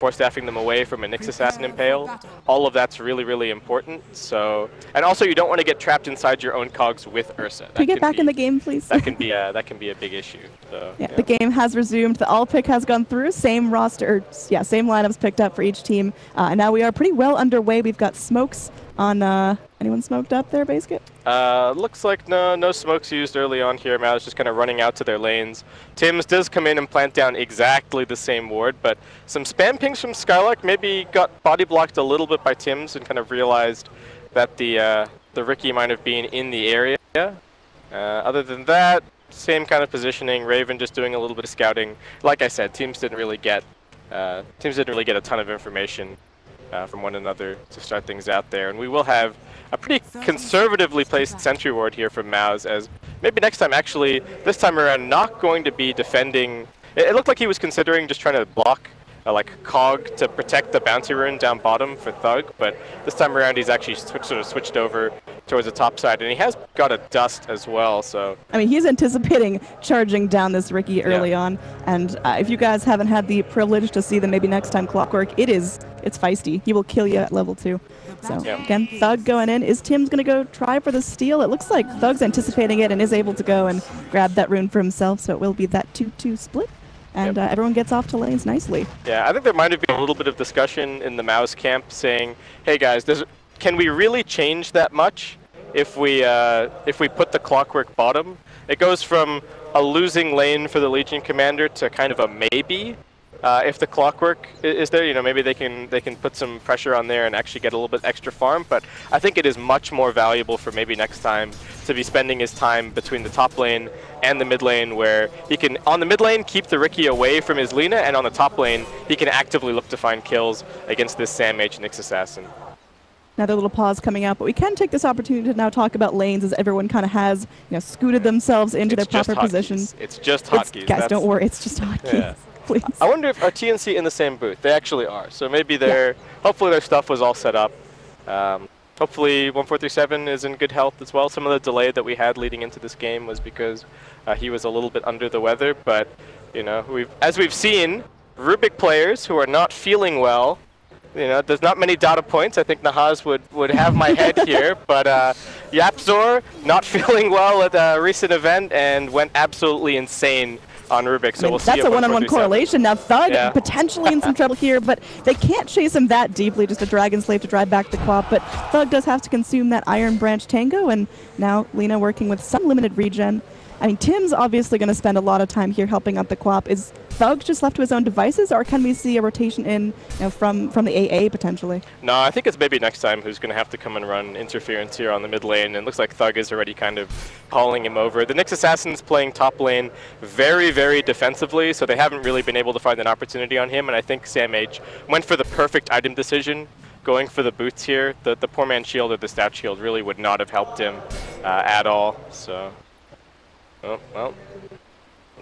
staffing them away from a Nyx Assassin Impale. All of that's really, really important. So, and also you don't want to get trapped inside your own cogs with Ursa. Can we get back in the game, please? That can be a big issue. So, yeah, the game has resumed. The all pick has gone through. Same roster, same lineups picked up for each team. And now we are pretty well underway. We've got smokes on. Anyone smoked up there, Basket? Looks like no smokes used early on here. Mouz just kind of running out to their lanes. Tims does come in and plant down exactly the same ward, but some spam pings from Skylark maybe got body blocked a little bit by Tims and kind of realized that the Riki might have been in the area. Other than that, same kind of positioning. Raven just doing a little bit of scouting. Like I said, teams didn't really get a ton of information from one another to start things out there, and we will have a pretty conservatively placed sentry ward here from Mouz, as maybe next time, actually, this time around, not going to be defending. It looked like he was considering just trying to block like Cog to protect the bounty rune down bottom for Thug, but this time around he's actually sort of switched over towards the top side, and he has got a dust as well, so. I mean, he's anticipating charging down this Riki early on, and if you guys haven't had the privilege to see them maybe next time Clockwork, it's feisty. He will kill you at level 2. So, again, Thug going in. Is Tim's going to go try for the steal? It looks like Thug's anticipating it and is able to go and grab that rune for himself, so it will be that 2-2 split. And everyone gets off to lanes nicely. Yeah, I think there might have been a little bit of discussion in the Mouz camp saying, hey guys, can we really change that much if we put the Clockwork bottom? It goes from a losing lane for the Legion Commander to kind of a maybe. If the Clockwork is there, maybe they can put some pressure on there and actually get a little bit extra farm. But I think it is much more valuable for maybe next time to be spending his time between the top lane and the mid lane, where he can, on the mid lane, keep the Riki away from his Lina, and on the top lane, he can actively look to find kills against this Sam H Nyx Assassin. Another little pause coming out, but we can take this opportunity to now talk about lanes, as everyone kind of has, scooted themselves into their proper positions. It's just hotkeys. Guys, don't worry, it's just hotkeys. Yeah. Please. I wonder if TNC in the same booth. They actually are. So maybe hopefully their stuff was all set up. Hopefully 1437 is in good health as well. Some of the delay that we had leading into this game was because he was a little bit under the weather. But as we've seen, Rubik players who are not feeling well, there's not many data points. I think Nahaz would have my head here, but Yapzor not feeling well at a recent event and went absolutely insane on Rubik, so we'll see. That's a one-on-one correlation. Now Thug potentially in some trouble here, but they can't chase him that deeply, just a Dragon Slave to drive back the Quap, but Thug does have to consume that Iron Branch Tango, and now Lina working with some limited regen. I mean, Tim's obviously going to spend a lot of time here helping out the Quap. Is Thug just left to his own devices, or can we see a rotation in from the AA potentially? No, I think it's maybe next time who's going to have to come and run interference here on the mid lane, and it looks like Thug is already kind of calling him over. The Nyx Assassin's playing top lane very, very defensively, so they haven't really been able to find an opportunity on him, and I think Sam H went for the perfect item decision, going for the boots here. The poor man's shield or the stout shield really would not have helped him at all, so. Oh, well,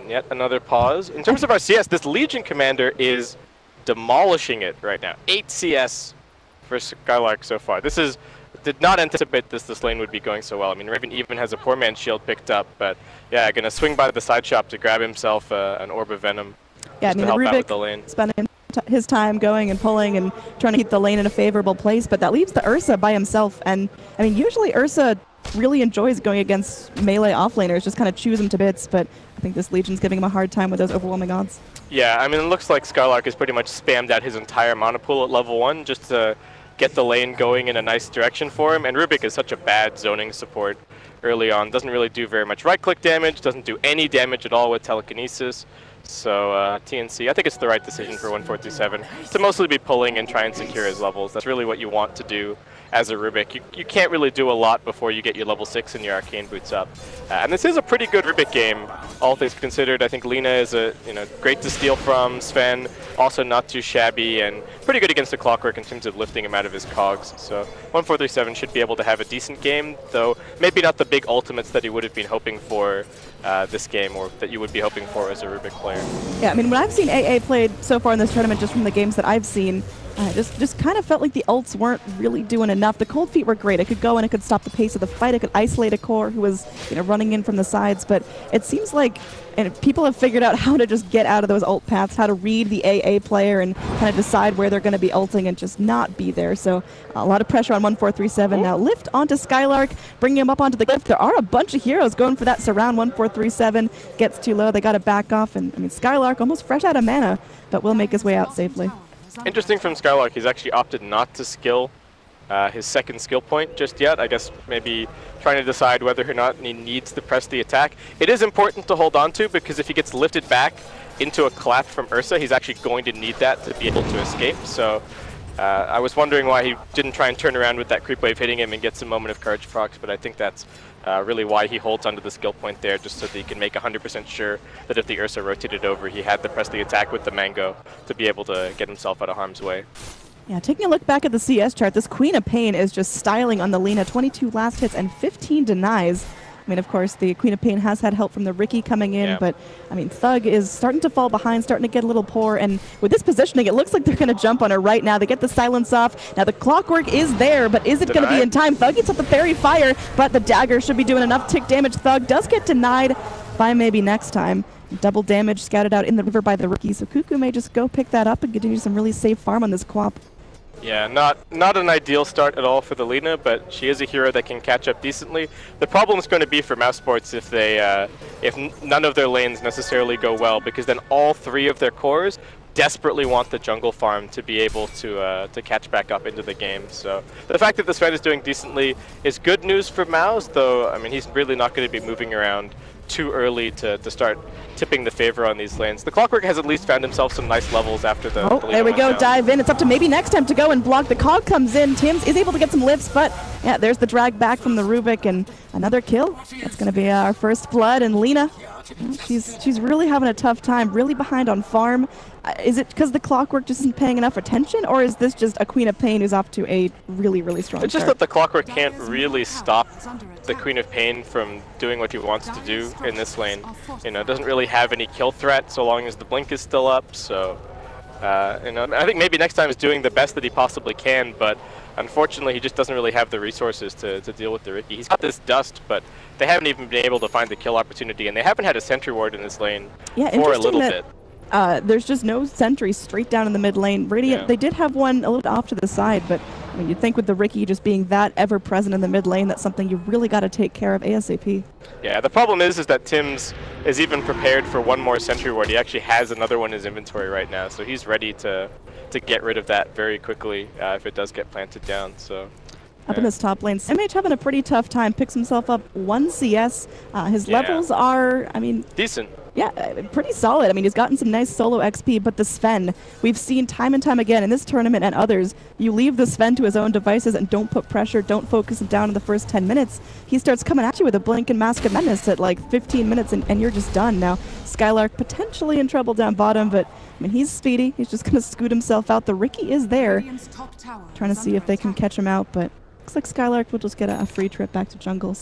yet another pause. In terms of our CS, this Legion Commander is demolishing it right now. 8 CS for Skylark so far. Did not anticipate this lane would be going so well. I mean, Raven even has a poor man's shield picked up, but yeah, gonna swing by the side shop to grab himself an Orb of Venom. Yeah, I mean, Rubik spending his time going and pulling and trying to keep the lane in a favorable place, but that leaves the Ursa by himself. And I mean, usually Ursa really enjoys going against melee offlaners, just kind of chews them to bits, but I think this Legion's giving him a hard time with those overwhelming odds. Yeah, I mean, it looks like Skylark has pretty much spammed out his entire mana pool at level 1 just to get the lane going in a nice direction for him, and Rubik is such a bad zoning support early on. Doesn't really do very much right-click damage, doesn't do any damage at all with telekinesis. So TNC, I think it's the right decision for 1437 to mostly be pulling and try and secure his levels. That's really what you want to do as a Rubik. You can't really do a lot before you get your level 6 and your Arcane Boots up. And this is a pretty good Rubik game, all things considered. I think Lina is great to steal from. Sven, also not too shabby, and pretty good against the Clockwork in terms of lifting him out of his cogs. So 1437 should be able to have a decent game, though maybe not the big ultimates that he would have been hoping for this game, or that you would be hoping for as a Rubik player. Yeah, I mean, when I've seen AA played so far in this tournament, just from the games that I've seen, Just kind of felt like the ults weren't really doing enough. The cold feet were great. It could go and it could stop the pace of the fight. It could isolate a core who was running in from the sides. But it seems like people have figured out how to just get out of those ult paths, how to read the AA player and kind of decide where they're going to be ulting and just not be there. So a lot of pressure on 1437. Now lift onto Skylark, bringing him up onto the cliff. There are a bunch of heroes going for that surround. 1437 gets too low. They got to back off. And I mean, Skylark almost fresh out of mana, but will make his way out safely. Interesting from Skylark, he's actually opted not to skill his second skill point just yet. I guess maybe trying to decide whether or not he needs to press the attack. It is important to hold on to, because if he gets lifted back into a clap from Ursa, he's actually going to need that to be able to escape. So I was wondering why he didn't try and turn around with that creep wave hitting him and get some moment of courage procs, but I think that's really why he holds onto the skill point there, just so that he can make 100% sure that if the Ursa rotated over, he had to press the attack with the Mango to be able to get himself out of harm's way. Yeah, taking a look back at the CS chart, this Queen of Pain is just styling on the Lina. 22 last hits and 15 denies. I mean, of course, the Queen of Pain has had help from the Riki coming in, but, I mean, Thug is starting to fall behind, starting to get a little poor, and with this positioning, it looks like they're going to jump on her right now. They get the silence off. Now, the clockwork is there, but is it going to be in time? Thug gets up the fairy fire, but the dagger should be doing enough tick damage. Thug does get denied by maybe next time. Double damage scouted out in the river by the Riki, so Cuckoo may just go pick that up and continue some really safe farm on this Quap. Yeah, not an ideal start at all for the Lina, but she is a hero that can catch up decently. The problem is going to be for Mousesports if none of their lanes necessarily go well, because then all three of their cores desperately want the jungle farm to be able to catch back up into the game. So the fact that the Sven is doing decently is good news for Mouz, though I mean he's really not going to be moving around too early to start tipping the favor on these lanes. The Clockwork has at least found himself some nice levels after the there we go, down. Dive in. It's up to maybe next time to go and block. The Cog comes in. Tims is able to get some lifts, but yeah, there's the drag back from the Rubik and another kill. That's going to be our first blood, and Lina, she's really having a tough time, really behind on farm. Is it because the Clockwork just isn't paying enough attention, or is this just a Queen of Pain who's off to a really, really strong It's just that the Clockwork can't really stop the Queen of Pain from doing what he wants to do in this lane. You know, doesn't really have any kill threat so long as the blink is still up, so you know, I think maybe next time is doing the best that he possibly can, but unfortunately he just doesn't really have the resources to deal with the Riki. He's got this dust, but they haven't even been able to find the kill opportunity, and they haven't had a sentry ward in this lane for a little bit. There's just no sentry straight down in the mid lane. Radiant, they did have one a little off to the side, but I mean, you'd think with the Riki just being that ever-present in the mid lane, that's something you really got to take care of ASAP. Yeah, the problem is that Tims is even prepared for one more sentry ward. He actually has another one in his inventory right now, so he's ready to get rid of that very quickly if it does get planted down. So. Up in this top lane, SMH having a pretty tough time, picks himself up 1 CS. His levels are, I mean... decent. Yeah, pretty solid. I mean, he's gotten some nice solo XP, but the Sven, we've seen time and time again in this tournament and others, you leave the Sven to his own devices and don't put pressure, don't focus him down in the first 10 minutes. He starts coming at you with a blink and Mask of Madness at like 15 minutes and you're just done. Now, Skylark potentially in trouble down bottom, but I mean, he's speedy. He's just going to scoot himself out. The Riki is there, trying to see if they can catch him out, but looks like Skylark will just get a free trip back to jungle.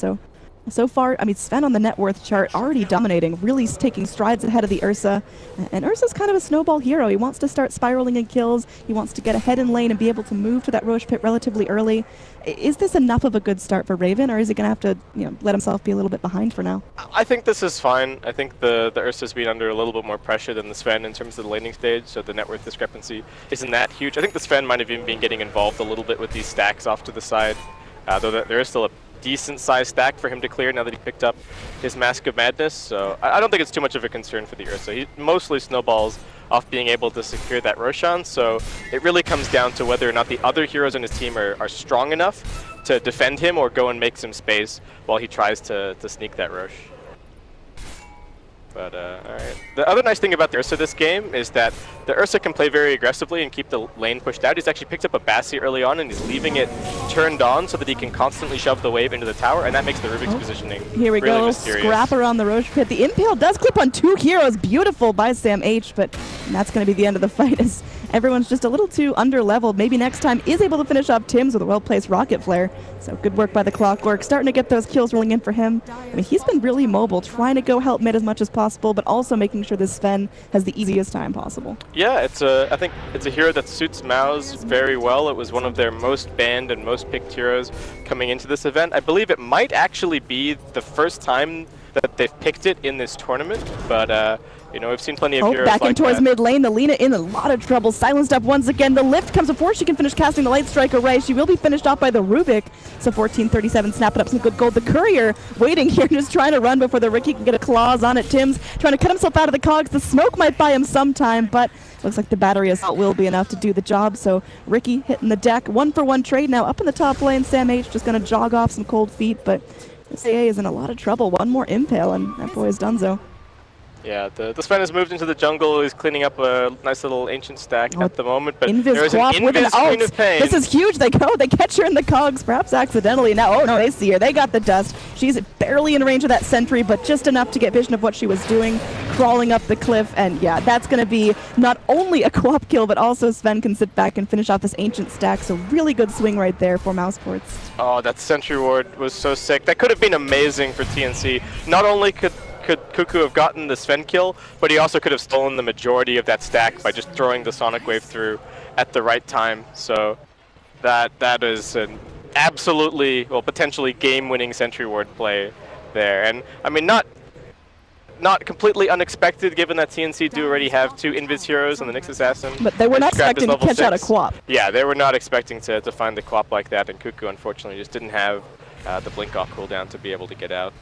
So far, I mean, Sven on the net worth chart already dominating, really taking strides ahead of the Ursa. And Ursa's kind of a snowball hero. He wants to start spiraling in kills. He wants to get ahead in lane and be able to move to that Roche pit relatively early. Is this enough of a good start for Raven, or is he going to have to, you know, let himself be a little bit behind for now? I think this is fine. I think the Ursa's been under a little bit more pressure than the Sven in terms of the laning stage, so the net worth discrepancy isn't that huge. I think the Sven might have even been getting involved a little bit with these stacks off to the side, though there is still a decent sized stack for him to clear now that he picked up his Mask of Madness, so I don't think it's too much of a concern for the Ursa. He mostly snowballs off being able to secure that Roshan, so it really comes down to whether or not the other heroes on his team are strong enough to defend him or go and make some space while he tries to sneak that Roche. But, alright. The other nice thing about the Ursa this game is that the Ursa can play very aggressively and keep the lane pushed out. He's actually picked up a Bassi early on and he's leaving it turned on so that he can constantly shove the wave into the tower, and that makes the Rubik's positioning Here we really go, mysterious. Scrapper on the Roche pit. The Impale does clip on 2 heroes. Beautiful by Sam H, but that's going to be the end of the fight as everyone's just a little too under-leveled. Maybe next time is able to finish off Tim's with a well-placed rocket flare. So good work by the Clockwork, starting to get those kills rolling in for him. I mean, he's been really mobile, trying to go help mid as much as possible, but also making sure this Sven has the easiest time possible. Yeah, I think it's a hero that suits Mouz very well. It was one of their most banned and most picked heroes coming into this event. I believe it might actually be the first time that they've picked it in this tournament, but you know, we've seen plenty of heroes back like in towards that. mid lane. The Lina in a lot of trouble. Silenced up once again. The lift comes before she can finish casting the Light Strike array. She will be finished off by the Rubik. So 1437 snapping up some good gold. The Courier waiting here, just trying to run before the Ricky can get a claws on it. Tim's trying to cut himself out of the cogs. The smoke might buy him some time, but looks like the battery assault will be enough to do the job. So Ricky hitting the deck. 1-for-1 trade now up in the top lane. Sam H just going to jog off some cold feet, but this AA is in a lot of trouble. One more impale, and that boy is donezo. Yeah, the Sven has moved into the jungle. He's cleaning up a nice little ancient stack at the moment, but there's an Invis Queen of Pain. This is huge. They catch her in the cogs, perhaps accidentally. Now, oh no, they see her. They got the dust. She's barely in range of that sentry, but just enough to get vision of what she was doing, crawling up the cliff. And yeah, that's going to be not only a co-op kill, but also Sven can sit back and finish off this ancient stack. So really good swing right there for Mousesports. Oh, that sentry ward was so sick. That could have been amazing for TNC. Not only could Cuckoo have gotten the Sven kill, but he also could have stolen the majority of that stack by just throwing the Sonic Wave through at the right time. So that is an absolutely, well, potentially game-winning sentry ward play there. And I mean, not completely unexpected, given that TNC do already have 2 Invis heroes and the Nyx Assassin. But they were not expecting to catch out a Quap. Yeah, they were not expecting to find the Quap like that, and Cuckoo unfortunately just didn't have the blink off cooldown to be able to get out.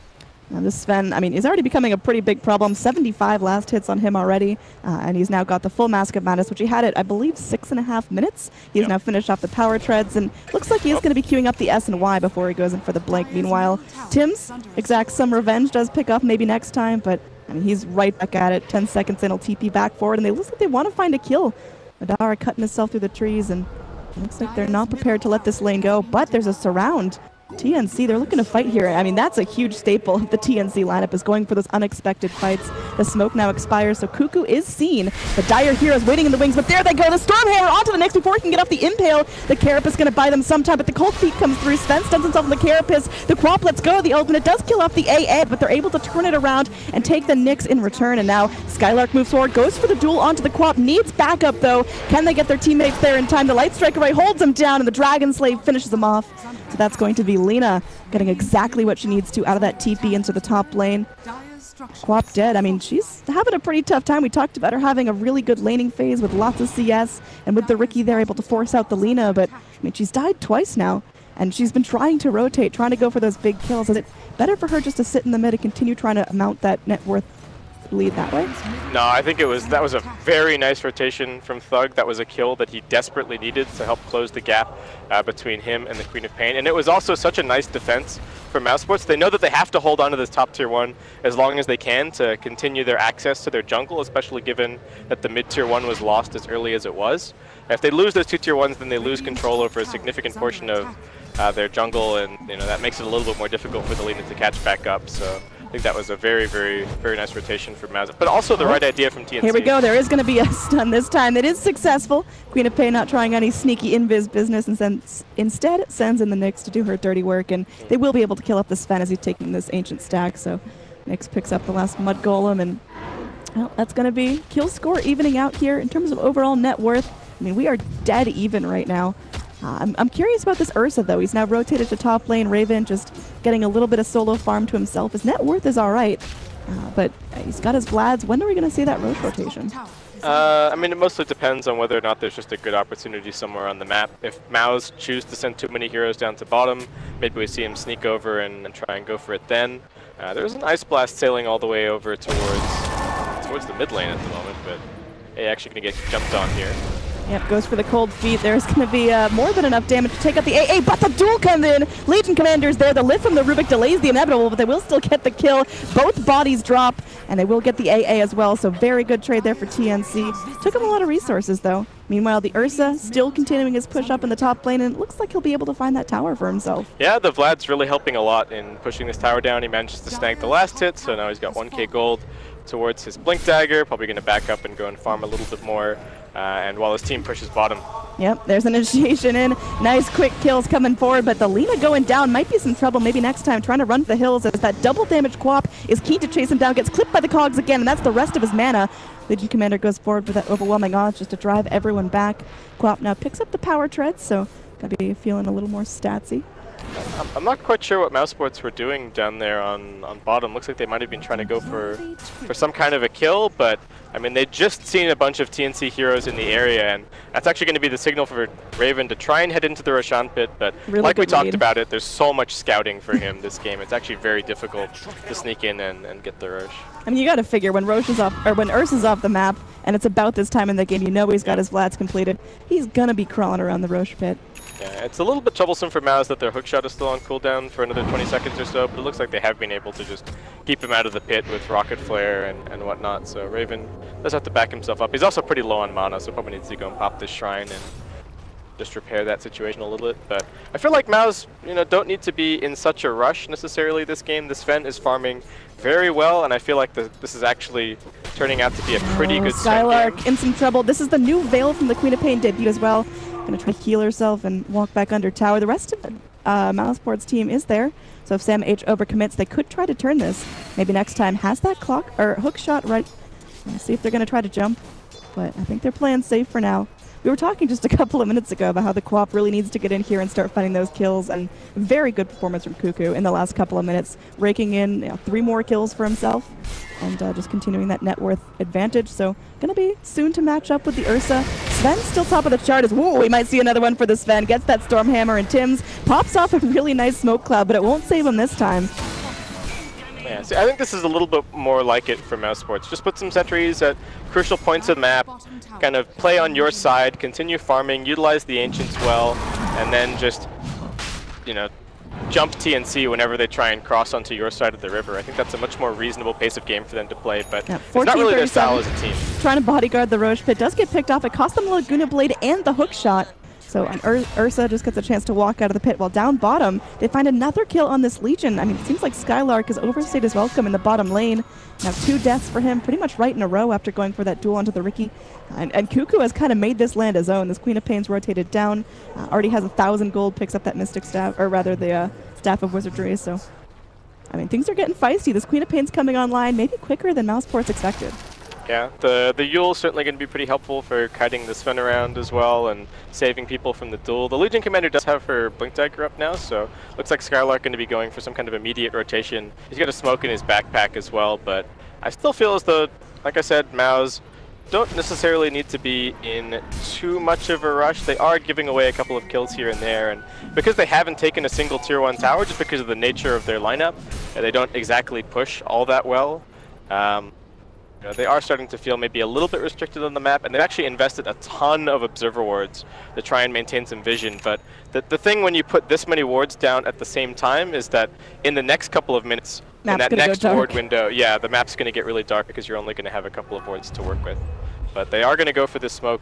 Now this Sven, I mean, is already becoming a pretty big problem. 75 last hits on him already, and he's now got the full Mask of Madness, which he had at, I believe, 6.5 minutes. He's now finished off the power treads, and looks like he is going to be queuing up the S and Y before he goes in for the blink. Meanwhile, Tim's exacts some revenge, does pick up maybe next time, but I mean, he's right back at it. 10 seconds in, he'll TP back forward, and they look like they want to find a kill. Madara cutting himself through the trees, and it looks like they're not prepared to let this lane go, but there's a surround. TNC, they're looking to fight here. I mean, that's a huge staple of the TNC lineup, is going for those unexpected fights. The smoke now expires, so Cuckoo is seen. The Dire Heroes waiting in the wings, but there they go. The Stormhammer onto the Nyx before he can get off the Impale. The Carapace going to buy them some time, but the Cold Feet comes through. Sven stuns himself on the Carapace. The Quap lets go. The ultimate does kill off the AA, but they're able to turn it around and take the Nyx in return. And now Skylark moves forward, goes for the duel onto the Quap. Needs backup, though. Can they get their teammates there in time? The Light Strike Array holds them down, and the Dragon Slave finishes them off. So that's going to be Lina getting exactly what she needs to out of that TP into the top lane. Quap dead. I mean, she's having a pretty tough time. We talked about her having a really good laning phase with lots of CS, and with the Ricky there able to force out the Lina, but I mean, she's died twice now, and she's been trying to rotate, trying to go for those big kills. Is it better for her just to sit in the mid and continue trying to mount that net worth lead that way? No, I think that was a very nice rotation from Thug. That was a kill that he desperately needed to help close the gap between him and the Queen of Pain. And it was also such a nice defense for Mousesports. They know that they have to hold on to this top tier 1 as long as they can to continue their access to their jungle, especially given that the mid tier 1 was lost as early as it was. If they lose those 2 tier 1s, then they lose control over a significant portion of their jungle, and you know that makes it a little bit more difficult for the Lina to catch back up. So I think that was a very, very, very nice rotation from Mouz, but also the right idea from TNC. Here we go. There is going to be a stun this time. It is successful. Queen of Pain not trying any sneaky invis business, and instead sends in the Nyx to do her dirty work, and they will be able to kill up the Sven as he's taking this ancient stack. So Nyx picks up the last Mud Golem, and well, that's going to be kill score evening out here in terms of overall net worth. I mean, we are dead even right now. I'm curious about this Ursa, though. He's now rotated to top lane. Raven just getting a little bit of solo farm to himself. His net worth is all right, but he's got his Vlads. When are we going to see that Roche rotation? I mean, it mostly depends on whether or not there's just a good opportunity somewhere on the map. If Mouz choose to send too many heroes down to bottom, maybe we see him sneak over and try and go for it then. There's an Ice Blast sailing all the way over towards the mid lane at the moment, but actually going to get jumped on here. Yep, goes for the Cold Feet. There's going to be more than enough damage to take out the AA, but the duel comes in. Legion Commander's there. The lift from the Rubik delays the inevitable, but they will still get the kill. Both bodies drop, and they will get the AA as well, so very good trade there for TNC. Took him a lot of resources, though. Meanwhile, the Ursa still continuing his push up in the top lane, and it looks like he'll be able to find that tower for himself. Yeah, the Vlad's really helping a lot in pushing this tower down. He manages to snag the last hit, so now he's got 1k gold towards his Blink Dagger, probably going to back up and go and farm a little bit more, and while his team pushes bottom. Yep, there's an initiation in. Nice quick kills coming forward, but the Lina going down might be some trouble maybe next time, trying to run for the hills as that double damage Quap is keen to chase him down, gets clipped by the cogs again, and that's the rest of his mana. Legion Commander goes forward with that overwhelming odds just to drive everyone back. Quap now picks up the power treads, so gotta be feeling a little more statsy. I'm not quite sure what Mousesports were doing down there on bottom. Looks like they might have been trying to go for some kind of a kill, but I mean, they'd just seen a bunch of TNC heroes in the area, and that's actually going to be the signal for Raven to try and head into the Roshan pit, but really like we talked about it, there's so much scouting for him this game. It's actually very difficult to sneak in and get the Rosh. I mean, you got to figure when Rosh is off, or when Ursa's off the map, and it's about this time in the game, you know he's got his Vlads completed. He's going to be crawling around the Rosh pit. Yeah, it's a little bit troublesome for Mouz that their hookshot is still on cooldown for another 20 seconds or so, but it looks like they have been able to just keep him out of the pit with Rocket Flare and whatnot, so Raven does have to back himself up. He's also pretty low on mana, so probably needs to go and pop this shrine and just repair that situation a little bit. But I feel like Mouz, you know, don't need to be in such a rush necessarily this game. This Sven is farming very well, and I feel like this is actually turning out to be a pretty good Skylark in some trouble. This is the new Veil from the Queen of Pain debut as well. Gonna try to heal herself and walk back under tower. The rest of the Mousesports team is there, so if Sam H overcommits, they could try to turn this. Maybe next time has that clock or hook shot right. Let's see if they're gonna try to jump, but I think they're playing safe for now. We were talking just a couple of minutes ago about how the Quap really needs to get in here and start finding those kills, and very good performance from Cuckoo in the last couple of minutes, raking in 3 more kills for himself, and just continuing that net worth advantage. So gonna be soon to match up with the Ursa. Sven's still top of the chart as, whoa, we might see another one for the Sven. Gets that Stormhammer, and Tim's pops off a really nice smoke cloud, but it won't save him this time. Yeah, see, I think this is a little bit more like it for Mousesports. Just put some sentries at crucial points of the map, kind of play on your side, continue farming, utilize the Ancients well, and then just, you know, jump TNC whenever they try and cross onto your side of the river. I think that's a much more reasonable pace of game for them to play, but it's not really their style as a team. Trying to bodyguard the Roche pit does get picked off. It cost them the Laguna Blade and the hook shot. So Ursa just gets a chance to walk out of the pit. While down bottom, they find another kill on this Legion. I mean, it seems like Skylark has overstayed his welcome in the bottom lane. Now 2 deaths for him, pretty much right in a row after going for that duel onto the Riki. And Cuckoo has kind of made this land his own. This Queen of Pain's rotated down. Already has 1,000 gold, picks up that Mystic Staff, or rather the Staff of Wizardry. So, I mean, things are getting feisty. This Queen of Pain's coming online maybe quicker than Mousesports expected. Yeah, the Yule's certainly going to be pretty helpful for kiting the Sven around as well and saving people from the duel. The Legion Commander does have her Blink Dagger up now, so looks like Skylark going to be going for some kind of immediate rotation. He's got a smoke in his backpack as well, but I still feel as though, like I said, Mouz don't necessarily need to be in too much of a rush. They are giving away a couple of kills here and there, and because they haven't taken a single tier 1 tower, just because of the nature of their lineup, they don't exactly push all that well. You know, they are starting to feel maybe a little bit restricted on the map, and they've actually invested a ton of observer wards to try and maintain some vision. But the thing when you put this many wards down at the same time is that in the next couple of minutes, in that next ward window, yeah, the map's going to get really dark because you're only going to have a couple of wards to work with. But they are going to go for this smoke.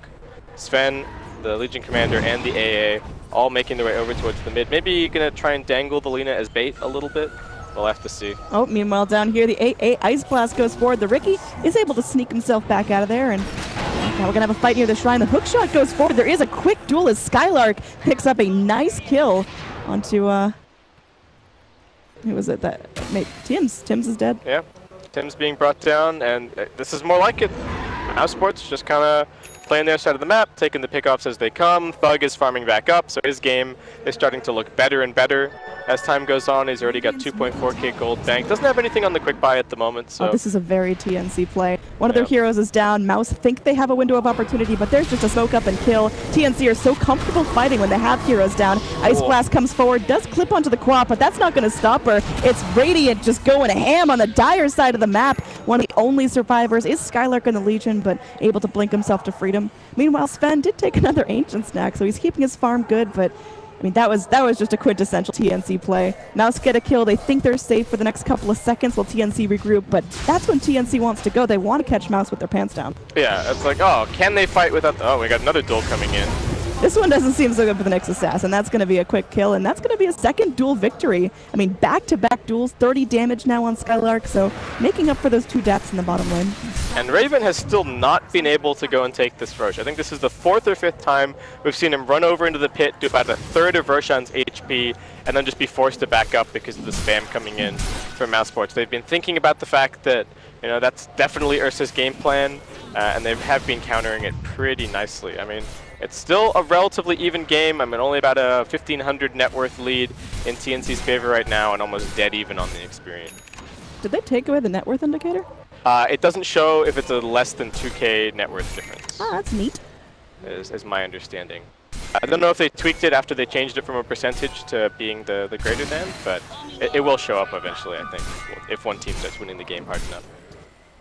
Sven, the Legion Commander, and the AA all making their way over towards the mid. Maybe going to try and dangle the Lina as bait a little bit. We'll have to see. Oh, meanwhile down here, the AA Ice Blast goes forward. The Riki is able to sneak himself back out of there, and now we're going to have a fight near the shrine. The hook shot goes forward. There is a quick duel as Skylark picks up a nice kill onto, who was it that made Tim's? Tim's is dead. Yeah, Tim's being brought down, and this is more like it. Mousesports just kind of playing their side of the map, taking the pickoffs as they come. Thug is farming back up, so his game is starting to look better and better. As time goes on, he's already got 2.4k gold bank. Doesn't have anything on the quick buy at the moment, so... Oh, this is a very TNC play. One of their heroes is down. Mouse think they have a window of opportunity, but there's just a smoke up and kill. TNC are so comfortable fighting when they have heroes down. Ice Blast comes forward, does clip onto the Quap, but that's not going to stop her. It's Radiant just going ham on the dire side of the map. One of the only survivors is Skylark in the Legion, but able to blink himself to freedom. Meanwhile, Sven did take another Ancient Snack, so he's keeping his farm good, but I mean, that was just a quintessential TNC play. Mouse get a kill, they think they're safe for the next couple of seconds while TNC regroup, but that's when TNC wants to go. They want to catch Mouse with their pants down. Yeah, it's like, oh, can they fight without... Oh, we got another duel coming in. This one doesn't seem so good for the next assassin. That's going to be a quick kill, and that's going to be a second duel victory. I mean, back-to-back duels, 30 damage now on Skylark, so making up for those 2 deaths in the bottom lane. And Raven has still not been able to go and take this Rosh. I think this is the 4th or 5th time we've seen him run over into the pit, do about a third of Roshan's HP, and then just be forced to back up because of the spam coming in from Mousesports. They've been thinking about the fact that, you know, that's definitely Ursa's game plan, and they have been countering it pretty nicely. I mean, it's still a relatively even game. I mean, only about a 1,500 net worth lead in TNC's favor right now, and almost dead even on the experience. Did they take away the net worth indicator? It doesn't show if it's a less than 2K net worth difference. Oh, that's neat. Is my understanding. I don't know if they tweaked it after they changed it from a percentage to being the greater than, but it will show up eventually, I think, if one team starts winning the game hard enough.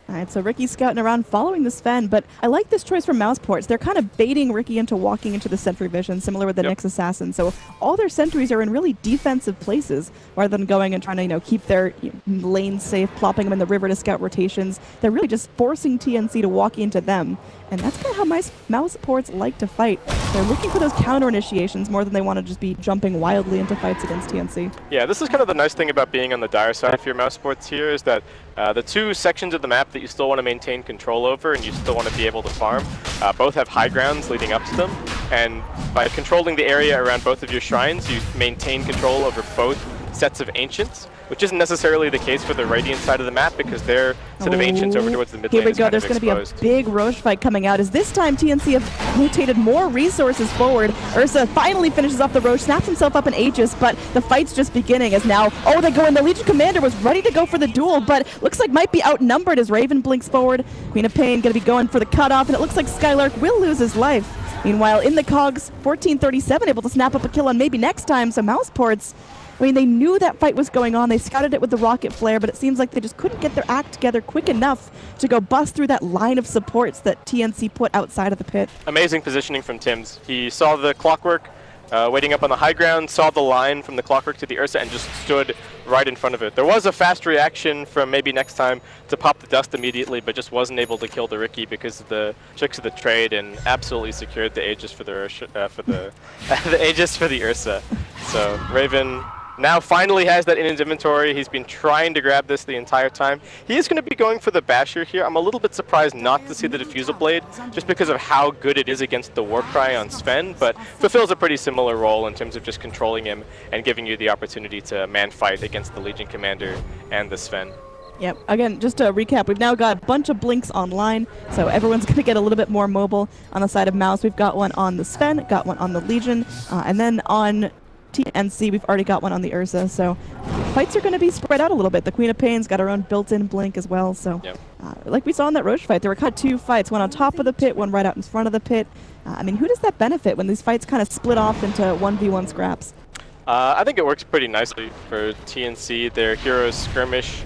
All right, so Ricky's scouting around following the Sven, but I like this choice from Mousesports. They're kind of baiting Ricky into walking into the sentry vision, similar with the Nyx Assassin. So all their sentries are in really defensive places, rather than going and trying to, you know, keep their lanes safe, plopping them in the river to scout rotations. They're really just forcing TNC to walk into them. And that's kind of how Mousesports like to fight. They're looking for those counter initiations more than they want to just be jumping wildly into fights against TNC. Yeah, this is kind of the nice thing about being on the dire side for your Mousesports here, is that the 2 sections of the map that you still want to maintain control over and you still want to be able to farm, both have high grounds leading up to them. And by controlling the area around both of your shrines, you maintain control over both sets of ancient, which isn't necessarily the case for the Radiant side of the map because their set of ancients over towards the mid lane. Here we go, there's going to be a big Roche fight coming out as this time TNC have rotated more resources forward. Ursa finally finishes off the Roche, snaps himself up in Aegis, but the fight's just beginning as now, oh, they go in. The Legion Commander was ready to go for the duel, but looks like might be outnumbered as Raven blinks forward. Queen of Pain going to be going for the cutoff, and it looks like Skylark will lose his life. Meanwhile, in the cogs, 1437 able to snap up a kill on maybe next time, so Mousesports, I mean, they knew that fight was going on. They scouted it with the rocket flare, but it seems like they just couldn't get their act together quick enough to go bust through that line of supports that TNC put outside of the pit. Amazing positioning from Tims. He saw the clockwork waiting up on the high ground, saw the line from the clockwork to the Ursa, and just stood right in front of it. There was a fast reaction from maybe next time to pop the dust immediately, but just wasn't able to kill the Ricky because of the tricks of the trade, and absolutely secured the Aegis for the the Aegis for the Ursa. So Raven now finally has that in his inventory. He's been trying to grab this the entire time. He is going to be going for the Basher here. I'm a little bit surprised not to see the Diffusal Blade, just because of how good it is against the Warcry on Sven, but fulfills a pretty similar role in terms of just controlling him and giving you the opportunity to man fight against the Legion Commander and the Sven. Yep, again, just to recap, we've now got a bunch of blinks online, so everyone's going to get a little bit more mobile on the side of Mouse. We've got one on the Sven, got one on the Legion, and then on TNC, we've already got one on the Ursa, so fights are going to be spread out a little bit. The Queen of Pain's got her own built-in blink as well, so like we saw in that Roche fight, there were kind of 2 fights, one on top of the pit, one right out in front of the pit. I mean, who does that benefit when these fights kind of split off into 1v1 scraps? I think it works pretty nicely for TNC. Their heroes skirmish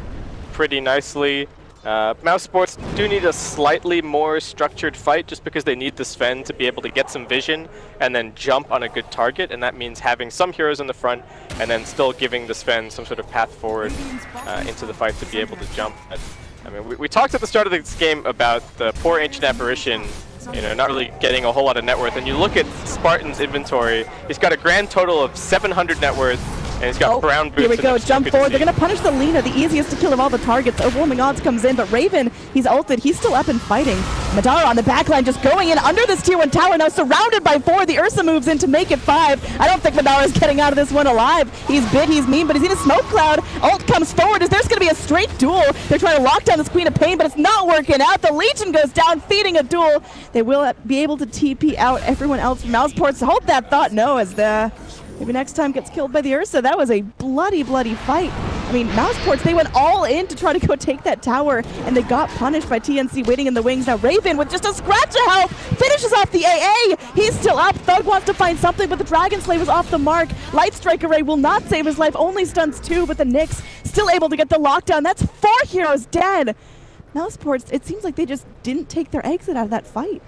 pretty nicely. Mousesports do need a slightly more structured fight just because they need the Sven to be able to get some vision and then jump on a good target, and that means having some heroes in the front and then still giving the Sven some sort of path forward into the fight to be able to jump. I mean, we talked at the start of this game about the poor Ancient Apparition, you know, not really getting a whole lot of net worth, and you look at Spartan's inventory, he's got a grand total of 700 net worth. And he's got brown boots. Here we go, jump forward. They're going to punish the Lina, the easiest to kill of all the targets. Overwhelming odds comes in, but Raven, he's ulted. He's still up and fighting. Madara on the backline just going in under this tier 1 tower, now surrounded by 4. The Ursa moves in to make it 5. I don't think Madara's getting out of this one alive. He's big, he's mean, but he's in a smoke cloud. Ult comes forward as there's going to be a straight duel. They're trying to lock down this Queen of Pain, but it's not working out. The Legion goes down, feeding a duel. They will be able to TP out everyone else from Mousesports. Hold that thought, no, as the... maybe next time gets killed by the Ursa. That was a bloody, bloody fight. I mean, Mousesports, they went all in to try to go take that tower, and they got punished by TNC waiting in the wings. Now Raven, with just a scratch of health, finishes off the AA. He's still up. Thug wants to find something, but the Dragon Slave was off the mark. Light Strike Array will not save his life, only stuns 2, but the Nyx still able to get the lockdown. That's 4 heroes dead. Mousesports, it seems like they just didn't take their exit out of that fight.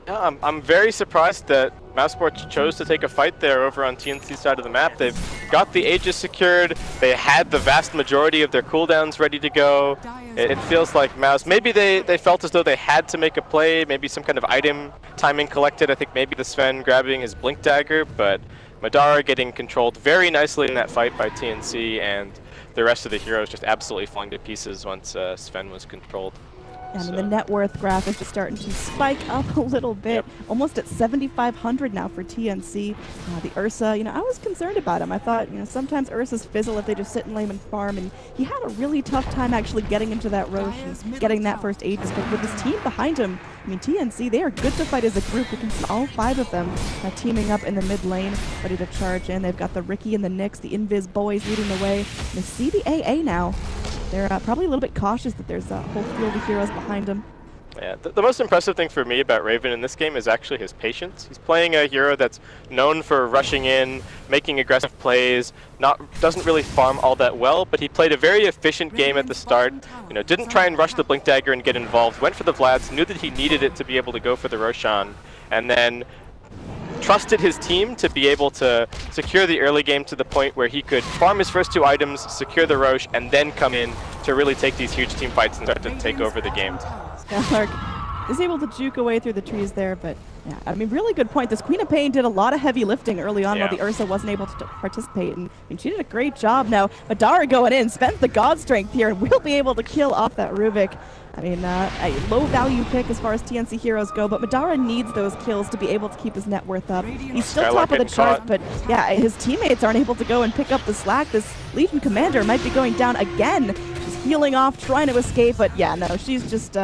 Yeah, I'm very surprised that Mousesports chose to take a fight there over on TNC's side of the map. They've got the Aegis secured. They had the vast majority of their cooldowns ready to go. It feels like Mouz, maybe they felt as though they had to make a play, maybe some kind of item timing collected. I think maybe the Sven grabbing his Blink Dagger, but Madara getting controlled very nicely in that fight by TNC, and the rest of the heroes just absolutely falling to pieces once Sven was controlled. And the net worth graph is just starting to spike up a little bit, almost at 7,500 now for TNC. The Ursa, I was concerned about him. I thought, sometimes Ursas fizzle if they just sit in lane and farm, and he had a really tough time actually getting into that Roche and getting that first Aegis. But with his team behind him, TNC, they are good to fight as a group. You can see all 5 of them teaming up in the mid lane, ready to charge in. They've got the Ricky and the Nyx, the Invis boys leading the way. They see the AA now. They're probably a little bit cautious that there's a whole field of heroes behind him. Yeah, the most impressive thing for me about Raven in this game is actually his patience. He's playing a hero that's known for rushing in, making aggressive plays, doesn't really farm all that well, but he played a very efficient game at the start. Didn't try and rush the Blink Dagger and get involved, went for the Vlads, knew that he needed it to be able to go for the Roshan, and then trusted his team to be able to secure the early game to the point where he could farm his first 2 items, secure the Roche, and then come in to really take these huge team fights and start to take over the game. Skylark is able to juke away through the trees there, but yeah, really good point. This Queen of Pain did a lot of heavy lifting early on while the Ursa wasn't able to participate, and she did a great job. Now, Madara going in, spent the God Strength here, and will be able to kill off that Rubik. A low-value pick as far as TNC heroes go, but Madara needs those kills to be able to keep his net worth up. He's still top of the chart, but yeah, his teammates aren't able to go and pick up the slack. This Legion Commander might be going down again. She's healing off, trying to escape, but yeah, no, she's just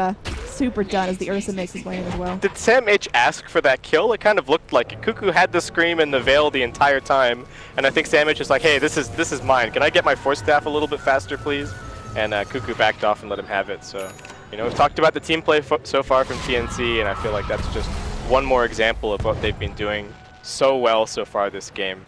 super done as the Ursa makes his way in as well. Did Sam H ask for that kill? It kind of looked like it. Cuckoo had the scream and the veil the entire time, and I think Sam H is like, hey, this is mine. Can I get my Force Staff a little bit faster, please? And Cuckoo backed off and let him have it, so... we've talked about the team play so far from TNC, and I feel like that's just one more example of what they've been doing so well so far this game.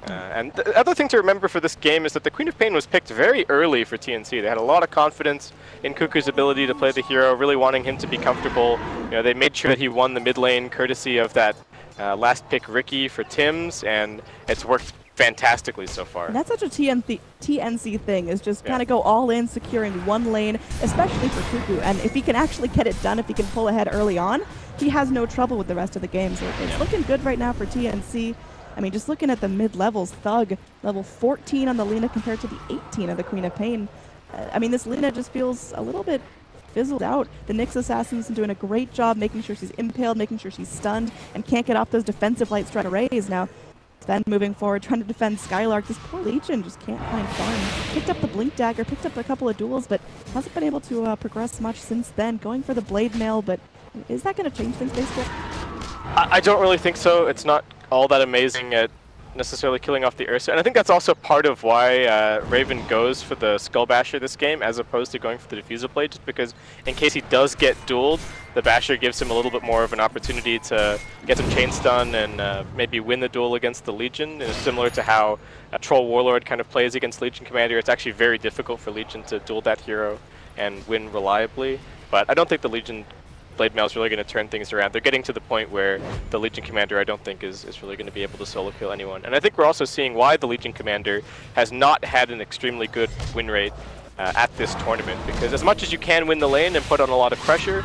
And the other thing to remember for this game is that the Queen of Pain was picked very early for TNC. They had a lot of confidence in Cuckoo's ability to play the hero, really wanting him to be comfortable. They made sure that he won the mid lane courtesy of that last pick Ricky for Tim's, and it's worked fantastically so far. And that's such a TNC thing, is just kind of go all in, securing one lane, especially for Cuckoo. And if he can actually get it done, if he can pull ahead early on, he has no trouble with the rest of the game. So it's looking good right now for TNC. Just looking at the mid-levels, Thug, level 14 on the Lina compared to the 18 of the Queen of Pain. This Lina just feels a little bit fizzled out. The Nyx Assassin's doing a great job making sure she's impaled, making sure she's stunned, and can't get off those defensive lights trying to raise. Now, Sven moving forward, trying to defend Skylark. This poor Legion just can't find farm. Picked up the Blink Dagger, picked up a couple of duels, but hasn't been able to progress much since then. Going for the Blade Mail, but is that going to change things, basically? I don't really think so. It's not all that amazing at necessarily killing off the Ursa, and I think that's also part of why Raven goes for the Skull Basher this game as opposed to going for the Diffusal Blade, just because in case he does get dueled, the Basher gives him a little bit more of an opportunity to get some chain stun and maybe win the duel against the Legion. And similar to how Troll Warlord kind of plays against Legion Commander, it's actually very difficult for Legion to duel that hero and win reliably. But I don't think the Legion Blade Mail is really going to turn things around. They're getting to the point where the Legion Commander, I don't think, is really going to be able to solo kill anyone. And I think we're also seeing why the Legion Commander has not had an extremely good win rate at this tournament. Because as much as you can win the lane and put on a lot of pressure,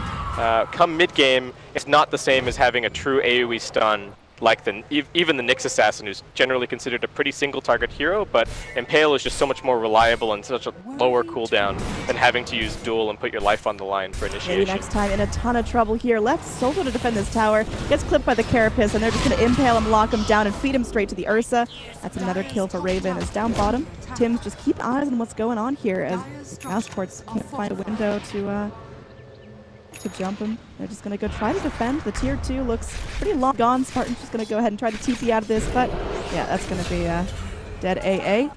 come mid-game, it's not the same as having a true AoE stun like even the Nyx Assassin, who's generally considered a pretty single-target hero, but Impale is just so much more reliable and such a lower cooldown than having to use Duel and put your life on the line for initiation. Maybe next time in a ton of trouble here. Left Solo to defend this tower, gets clipped by the Carapace, and they're just going to Impale him, lock him down, and feed him straight to the Ursa. That's another kill for Raven. As down bottom, Tim's just keep eyes on what's going on here, as Mousesports can't find a window to jump him. They're just going to go try to defend. The tier 2 looks pretty long gone. Spartan's just going to go ahead and try to TP out of this, but yeah, that's going to be dead AA.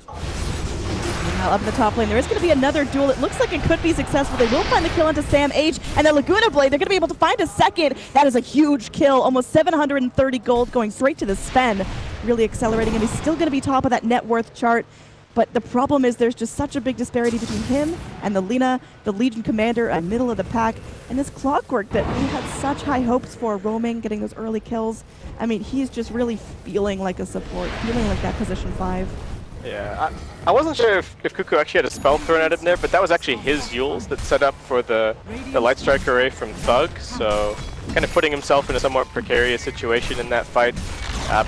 Now up in the top lane, there is going to be another duel. It looks like it could be successful. They will find the kill into Sam H, and the Laguna Blade, they're going to be able to find a second. That is a huge kill. Almost 730 gold going straight to the Sven. Really accelerating him. He's still going to be top of that net worth chart. But the problem is there's just such a big disparity between him and the Legion commander, middle of the pack, and this Clockwork that we had such high hopes for, roaming, getting those early kills. I mean, he's just really feeling like a support, feeling like that position 5. Yeah, I wasn't sure if Cuckoo actually had a spell thrown at him there, but that was actually his Yules that set up for the Light Strike Array from Thug, so kind of putting himself in a somewhat precarious situation in that fight.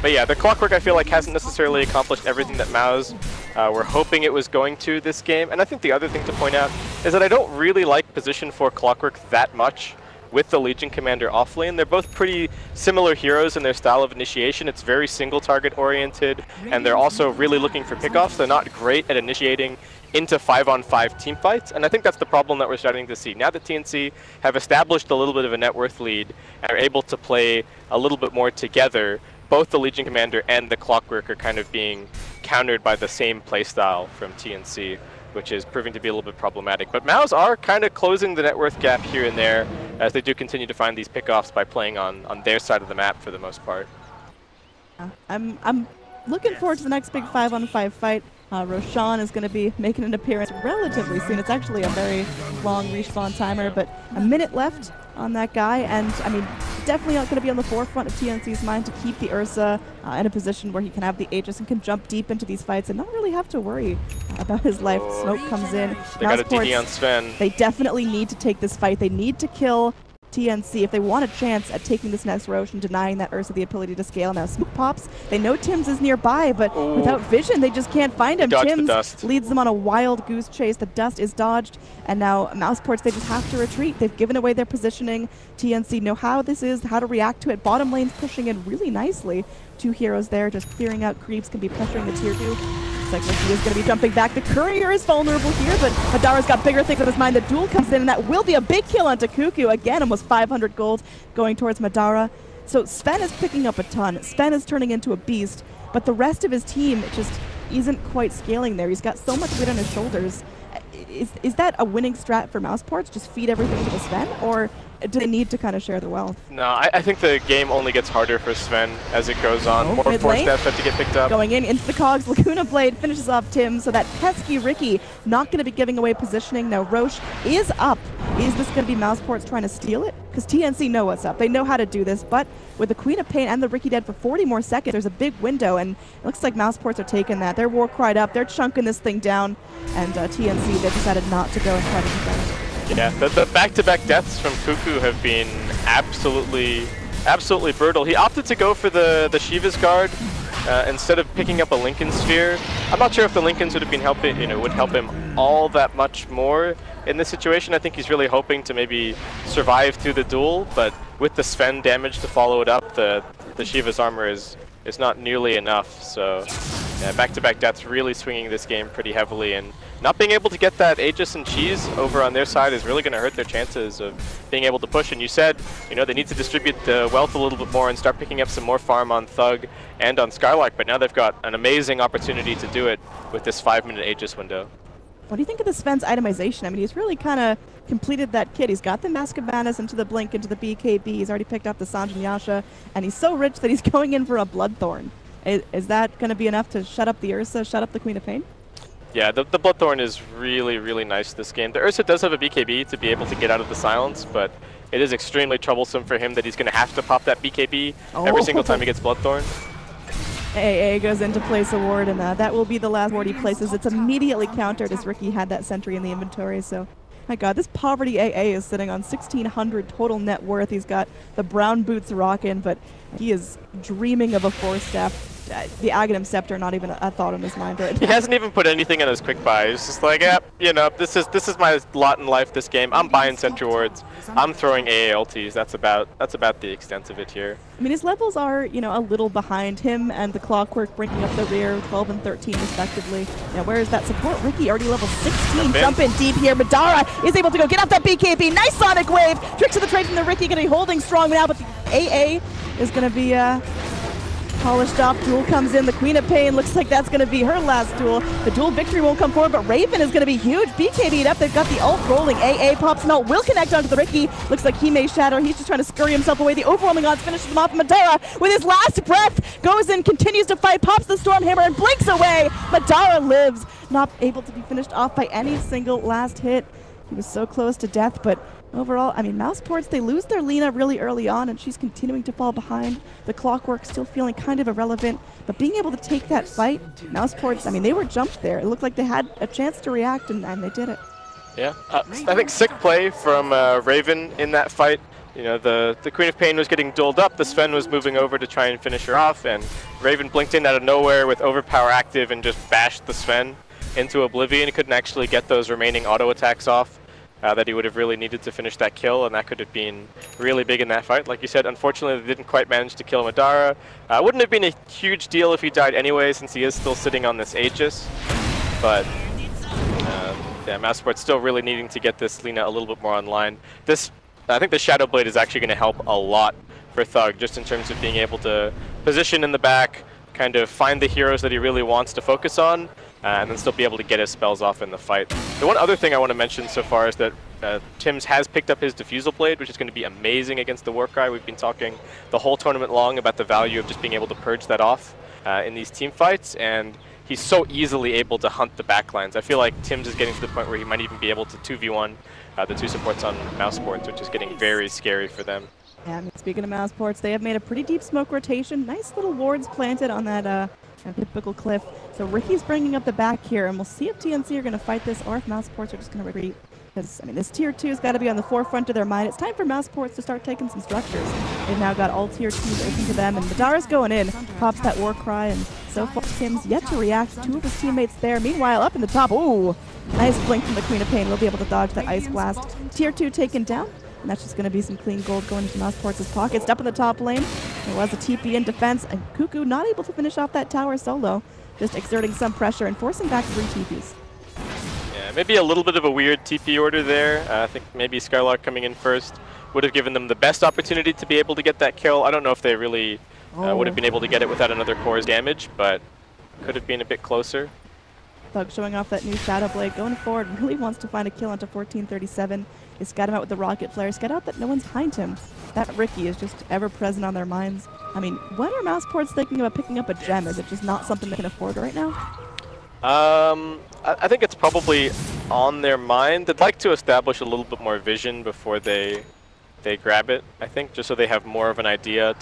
But yeah, the Clockwork I feel like hasn't necessarily accomplished everything that Mouz were hoping it was going to this game. And I think the other thing to point out is that I don't really like position 4 Clockwork that much with the Legion Commander offlane. They're both pretty similar heroes in their style of initiation. It's very single target oriented, and they're also really looking for pickoffs. They're not great at initiating into 5-on-5 team fights, and I think that's the problem that we're starting to see. Now that TNC have established a little bit of a net worth lead and are able to play a little bit more together, both the Legion Commander and the Clockwork are kind of being countered by the same playstyle from TNC, which is proving to be a little bit problematic. But Mouz are kind of closing the net worth gap here and there as they do continue to find these pickoffs by playing on their side of the map for the most part. I'm looking forward to the next big 5-on-5 fight. Roshan is going to be making an appearance relatively soon. It's actually a very long respawn timer, but a minute left on that guy, and I mean, definitely not going to be on the forefront of TNC's mind to keep the Ursa in a position where he can have the Aegis and can jump deep into these fights and not really have to worry about his life. Smoke comes in. They got a DD on Sven. They definitely need to take this fight. They need to kill TNC if they want a chance at taking this next Roche and denying that Ursa the ability to scale. Now Smoke pops. They know Tims is nearby, but without vision, they just can't find him. Tims leads them on a wild goose chase. The dust is dodged, and now Mousesports, they just have to retreat. They've given away their positioning. TNC know how this is, how to react to it. Bottom lane's pushing in really nicely. 2 heroes there, just clearing out creeps, can be pressuring the tier 2. Looks like Ricky is going to be jumping back. The courier is vulnerable here, but Madara's got bigger things on his mind. The duel comes in, and that will be a big kill onto Cuckoo. Again, almost 500 gold going towards Madara. So Sven is picking up a ton. Sven is turning into a beast, but the rest of his team just isn't quite scaling there. He's got so much weight on his shoulders. Is that a winning strat for Mousesports? Just feed everything to the Sven, or do they need to kind of share their wealth? No, I think the game only gets harder for Sven as it goes on. More force steps have to get picked up. Going into the cogs, Laguna Blade finishes off Tim, so that pesky Ricky not going to be giving away positioning. Now Roche is up. Is this going to be Mousesports trying to steal it? Because TNC know what's up. They know how to do this, but with the Queen of Pain and the Ricky dead for 40 more seconds, there's a big window, and it looks like Mousesports are taking that. They're war cried up. They're chunking this thing down, and TNC, they decided not to go and try to defend it. Yeah, the back-to-back deaths from Cuckoo have been absolutely brutal. He opted to go for the Shiva's Guard instead of picking up a Lincoln Sphere. I'm not sure if the Lincolns would have been would help him all that much more in this situation. I think he's really hoping to maybe survive through the duel, but with the Sven damage to follow it up, the Shiva's armor is not nearly enough. So yeah, back-to-back deaths really swinging this game pretty heavily, and not being able to get that Aegis and Cheese over on their side is really going to hurt their chances of being able to push. And you said, they need to distribute the wealth a little bit more and start picking up some more farm on Thug and on Skylark, but now they've got an amazing opportunity to do it with this 5-minute Aegis window. What do you think of the Sven's itemization? I mean, he's really kind of completed that kit. He's got the Mask of Madness into the Blink, into the BKB. He's already picked up the Sanjin Yasha, and he's so rich that he's going in for a Bloodthorn. Is that going to be enough to shut up the Ursa, shut up the Queen of Pain? Yeah, the Bloodthorn is really, really nice this game. The Ursa does have a BKB to be able to get out of the silence, but it is extremely troublesome for him that he's going to have to pop that BKB every single time he gets Bloodthorn. AA goes in to place a ward, and that will be the last ward he places. It's immediately countered as Ricky had that sentry in the inventory, so my god, this poverty AA is sitting on 1,600 total net worth. He's got the brown boots rocking, but he is dreaming of a 4-staff. The Aghanim Scepter, not even a thought in his mind right now. He hasn't even put anything in his quick buy. He's just like, this is my lot in life this game. I'm buying sentry wards. I'm throwing AA ultis. That's about the extent of it here. I mean, his levels are, a little behind him and the Clockwork bringing up the rear, 12 and 13 respectively. Now, where is that support? Ricky already level 16, jumping deep here. Madara is able to go get off that BKB. Nice Sonic Wave. Tricks of the trade from the Ricky, going to be holding strong now, but the AA is going to be polished off. Duel comes in. The Queen of Pain looks like that's going to be her last duel. The duel victory won't come forward, but Raven is going to be huge. BKB'd up. They've got the ult rolling. AA pops melt. Will connect onto the Ricky. Looks like he may shatter. He's just trying to scurry himself away. The overwhelming odds finishes him off. Madara with his last breath goes in, continues to fight, pops the Stormhammer and blinks away. Madara lives. Not able to be finished off by any single last hit. He was so close to death, but overall, I mean, Mousesports, they lose their Lina really early on, and she's continuing to fall behind. The Clockwork still feeling kind of irrelevant, but being able to take that fight, Mousesports, I mean, they were jumped there. It looked like they had a chance to react, and they did it. Yeah, I think sick play from Raven in that fight. You know, the Queen of Pain was getting dueled up, the Sven was moving over to try and finish her off, and Raven blinked in out of nowhere with Overpower active and just bashed the Sven into oblivion. He couldn't actually get those remaining auto attacks off that he would have really needed to finish that kill, and that could have been really big in that fight. Like you said, unfortunately they didn't quite manage to kill Madara. Wouldn't have been a huge deal if he died anyway, since he is still sitting on this Aegis, but yeah, Mousesports still really needing to get this Lina a little bit more online. I think the Shadow Blade is actually going to help a lot for Thug, just in terms of being able to position in the back, kind of find the heroes that he really wants to focus on, and then still be able to get his spells off in the fight. The one other thing I want to mention so far is that Tims has picked up his Diffusal Blade, which is going to be amazing against the Warcry. We've been talking the whole tournament long about the value of just being able to purge that off in these team fights, and he's so easily able to hunt the backlines. I feel like Tims is getting to the point where he might even be able to 2v1 the two supports on Mousesports, which is getting very scary for them. Yeah, I mean, speaking of Mousesports, they have made a pretty deep smoke rotation. Nice little wards planted on that typical cliff. So Ricky's bringing up the back here, and we'll see if TNC are going to fight this or if Mousesports are just going to retreat. Because, I mean, this Tier 2 has got to be on the forefront of their mind. It's time for Mousesports to start taking some structures. They've now got all Tier 2s open to them, and Madara's going in. Pops that Warcry, and so far Tim's yet to react. Two of his teammates there. Meanwhile, up in the top, ooh! Nice blink from the Queen of Pain. We'll be able to dodge that Ice Blast. Tier 2 taken down. And that's just going to be some clean gold going into Mousesports' pockets. Up in the top lane, there was a TP in defense, and Cuckoo not able to finish off that tower solo, just exerting some pressure and forcing back 3 TPs. Yeah, maybe a little bit of a weird TP order there. I think maybe Skylark coming in first would have given them the best opportunity to be able to get that kill. I don't know if they really would have been able to get it without another core's damage, but could have been a bit closer. Thug showing off that new Shadow Blade, going forward, really wants to find a kill onto 1437. They scout him out with the rocket flare, scout out that no one's behind him. That Ricky is just ever present on their minds. I mean, when are Mousesports thinking about picking up a gem? Is it just not something they can afford right now? I think it's probably on their mind. They'd like to establish a little bit more vision before they grab it, I think, just so they have more of an idea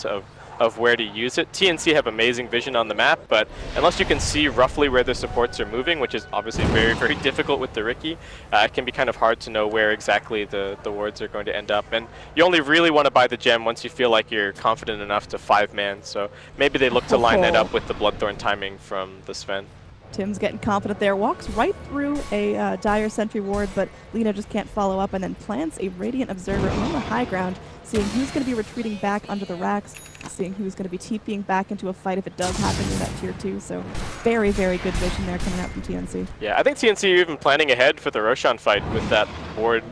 of where to use it. TNC have amazing vision on the map, but unless you can see roughly where the supports are moving, which is obviously very, very difficult with the Ricky, it can be kind of hard to know where exactly the wards are going to end up. And you only really want to buy the gem once you feel like you're confident enough to 5-man, so maybe they look to line that up with the Bloodthorn timing from the Sven. Tim's getting confident there, walks right through a Dire Sentry ward, but Lina just can't follow up, and then plants a Radiant Observer on the high ground, seeing who's going to be retreating back under the racks, seeing who's going to be TPing back into a fight if it does happen in that Tier 2. So very, very good vision there coming out from TNC. Yeah, I think TNC are even planning ahead for the Roshan fight with that ward.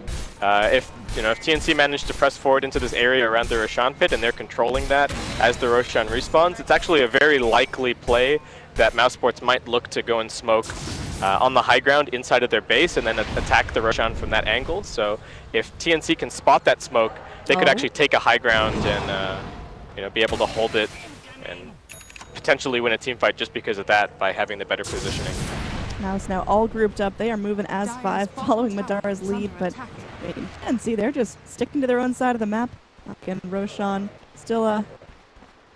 If TNC managed to press forward into this area around the Roshan pit and they're controlling that as the Roshan respawns, it's actually a very likely play that Mousesports might look to go and smoke on the high ground inside of their base and then attack the Roshan from that angle. So if TNC can spot that smoke, they could actually take a high ground and be able to hold it and potentially win a team fight just because of that by having the better positioning. Mouse now all grouped up. They are moving as 5, following Madara's lead, but TNC, they're just sticking to their own side of the map. Again, Roshan still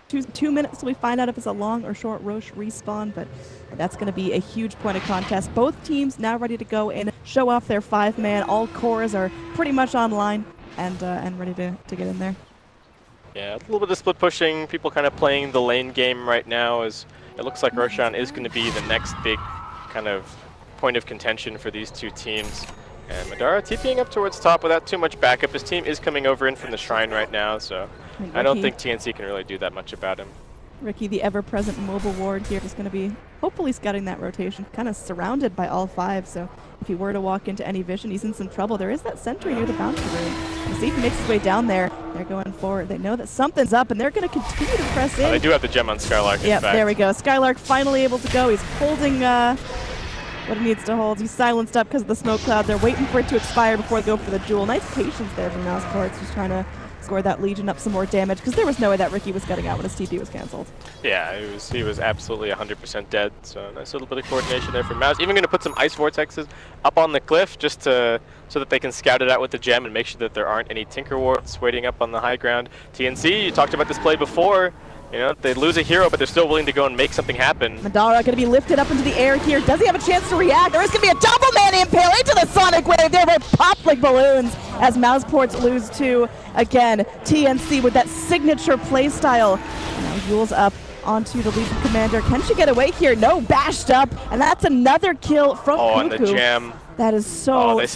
2 minutes till we find out if it's a long or short Roche respawn, but that's going to be a huge point of contest. Both teams now ready to go and show off their 5-man. All cores are pretty much online and ready to get in there. Yeah, a little bit of split pushing, people kind of playing the lane game right now, as it looks like Roshan is going to be the next big kind of point of contention for these two teams. And Madara TPing up towards top without too much backup. His team is coming over in from the shrine right now, so I don't think TNC can really do that much about him. Ricky, the ever-present mobile ward here, is going to be hopefully scouting that rotation, kind of surrounded by all 5, so if he were to walk into any vision, he's in some trouble. There is that sentry near the boundary room. You see, he makes his way down there. They're going forward. They know that something's up, and they're going to continue to press in. They do have the gem on Skylark. Yep, there we go. Skylark finally able to go. He's holding what he needs to hold. He's silenced up because of the smoke cloud. They're waiting for it to expire before they go for the duel. Nice patience there from Mousesports, just trying to score that Legion up some more damage, because there was no way that Ricky was getting out when his TP was cancelled. Yeah, he was absolutely 100% dead, so nice little bit of coordination there from Mouz. Even going to put some ice vortexes up on the cliff just so that they can scout it out with the gem and make sure that there aren't any Tinker Warts waiting up on the high ground. TNC, you talked about this play before. You know, they lose a hero, but they're still willing to go and make something happen. Madara going to be lifted up into the air here. Does he have a chance to react? There is going to be a double man impale into the Sonic Wave. They're both popped like balloons as Mousesports lose to, again, TNC with that signature playstyle. Now Yule's up onto the Legion Commander. Can she get away here? No, bashed up. And that's another kill from Cuckoo. And the jam. That is so They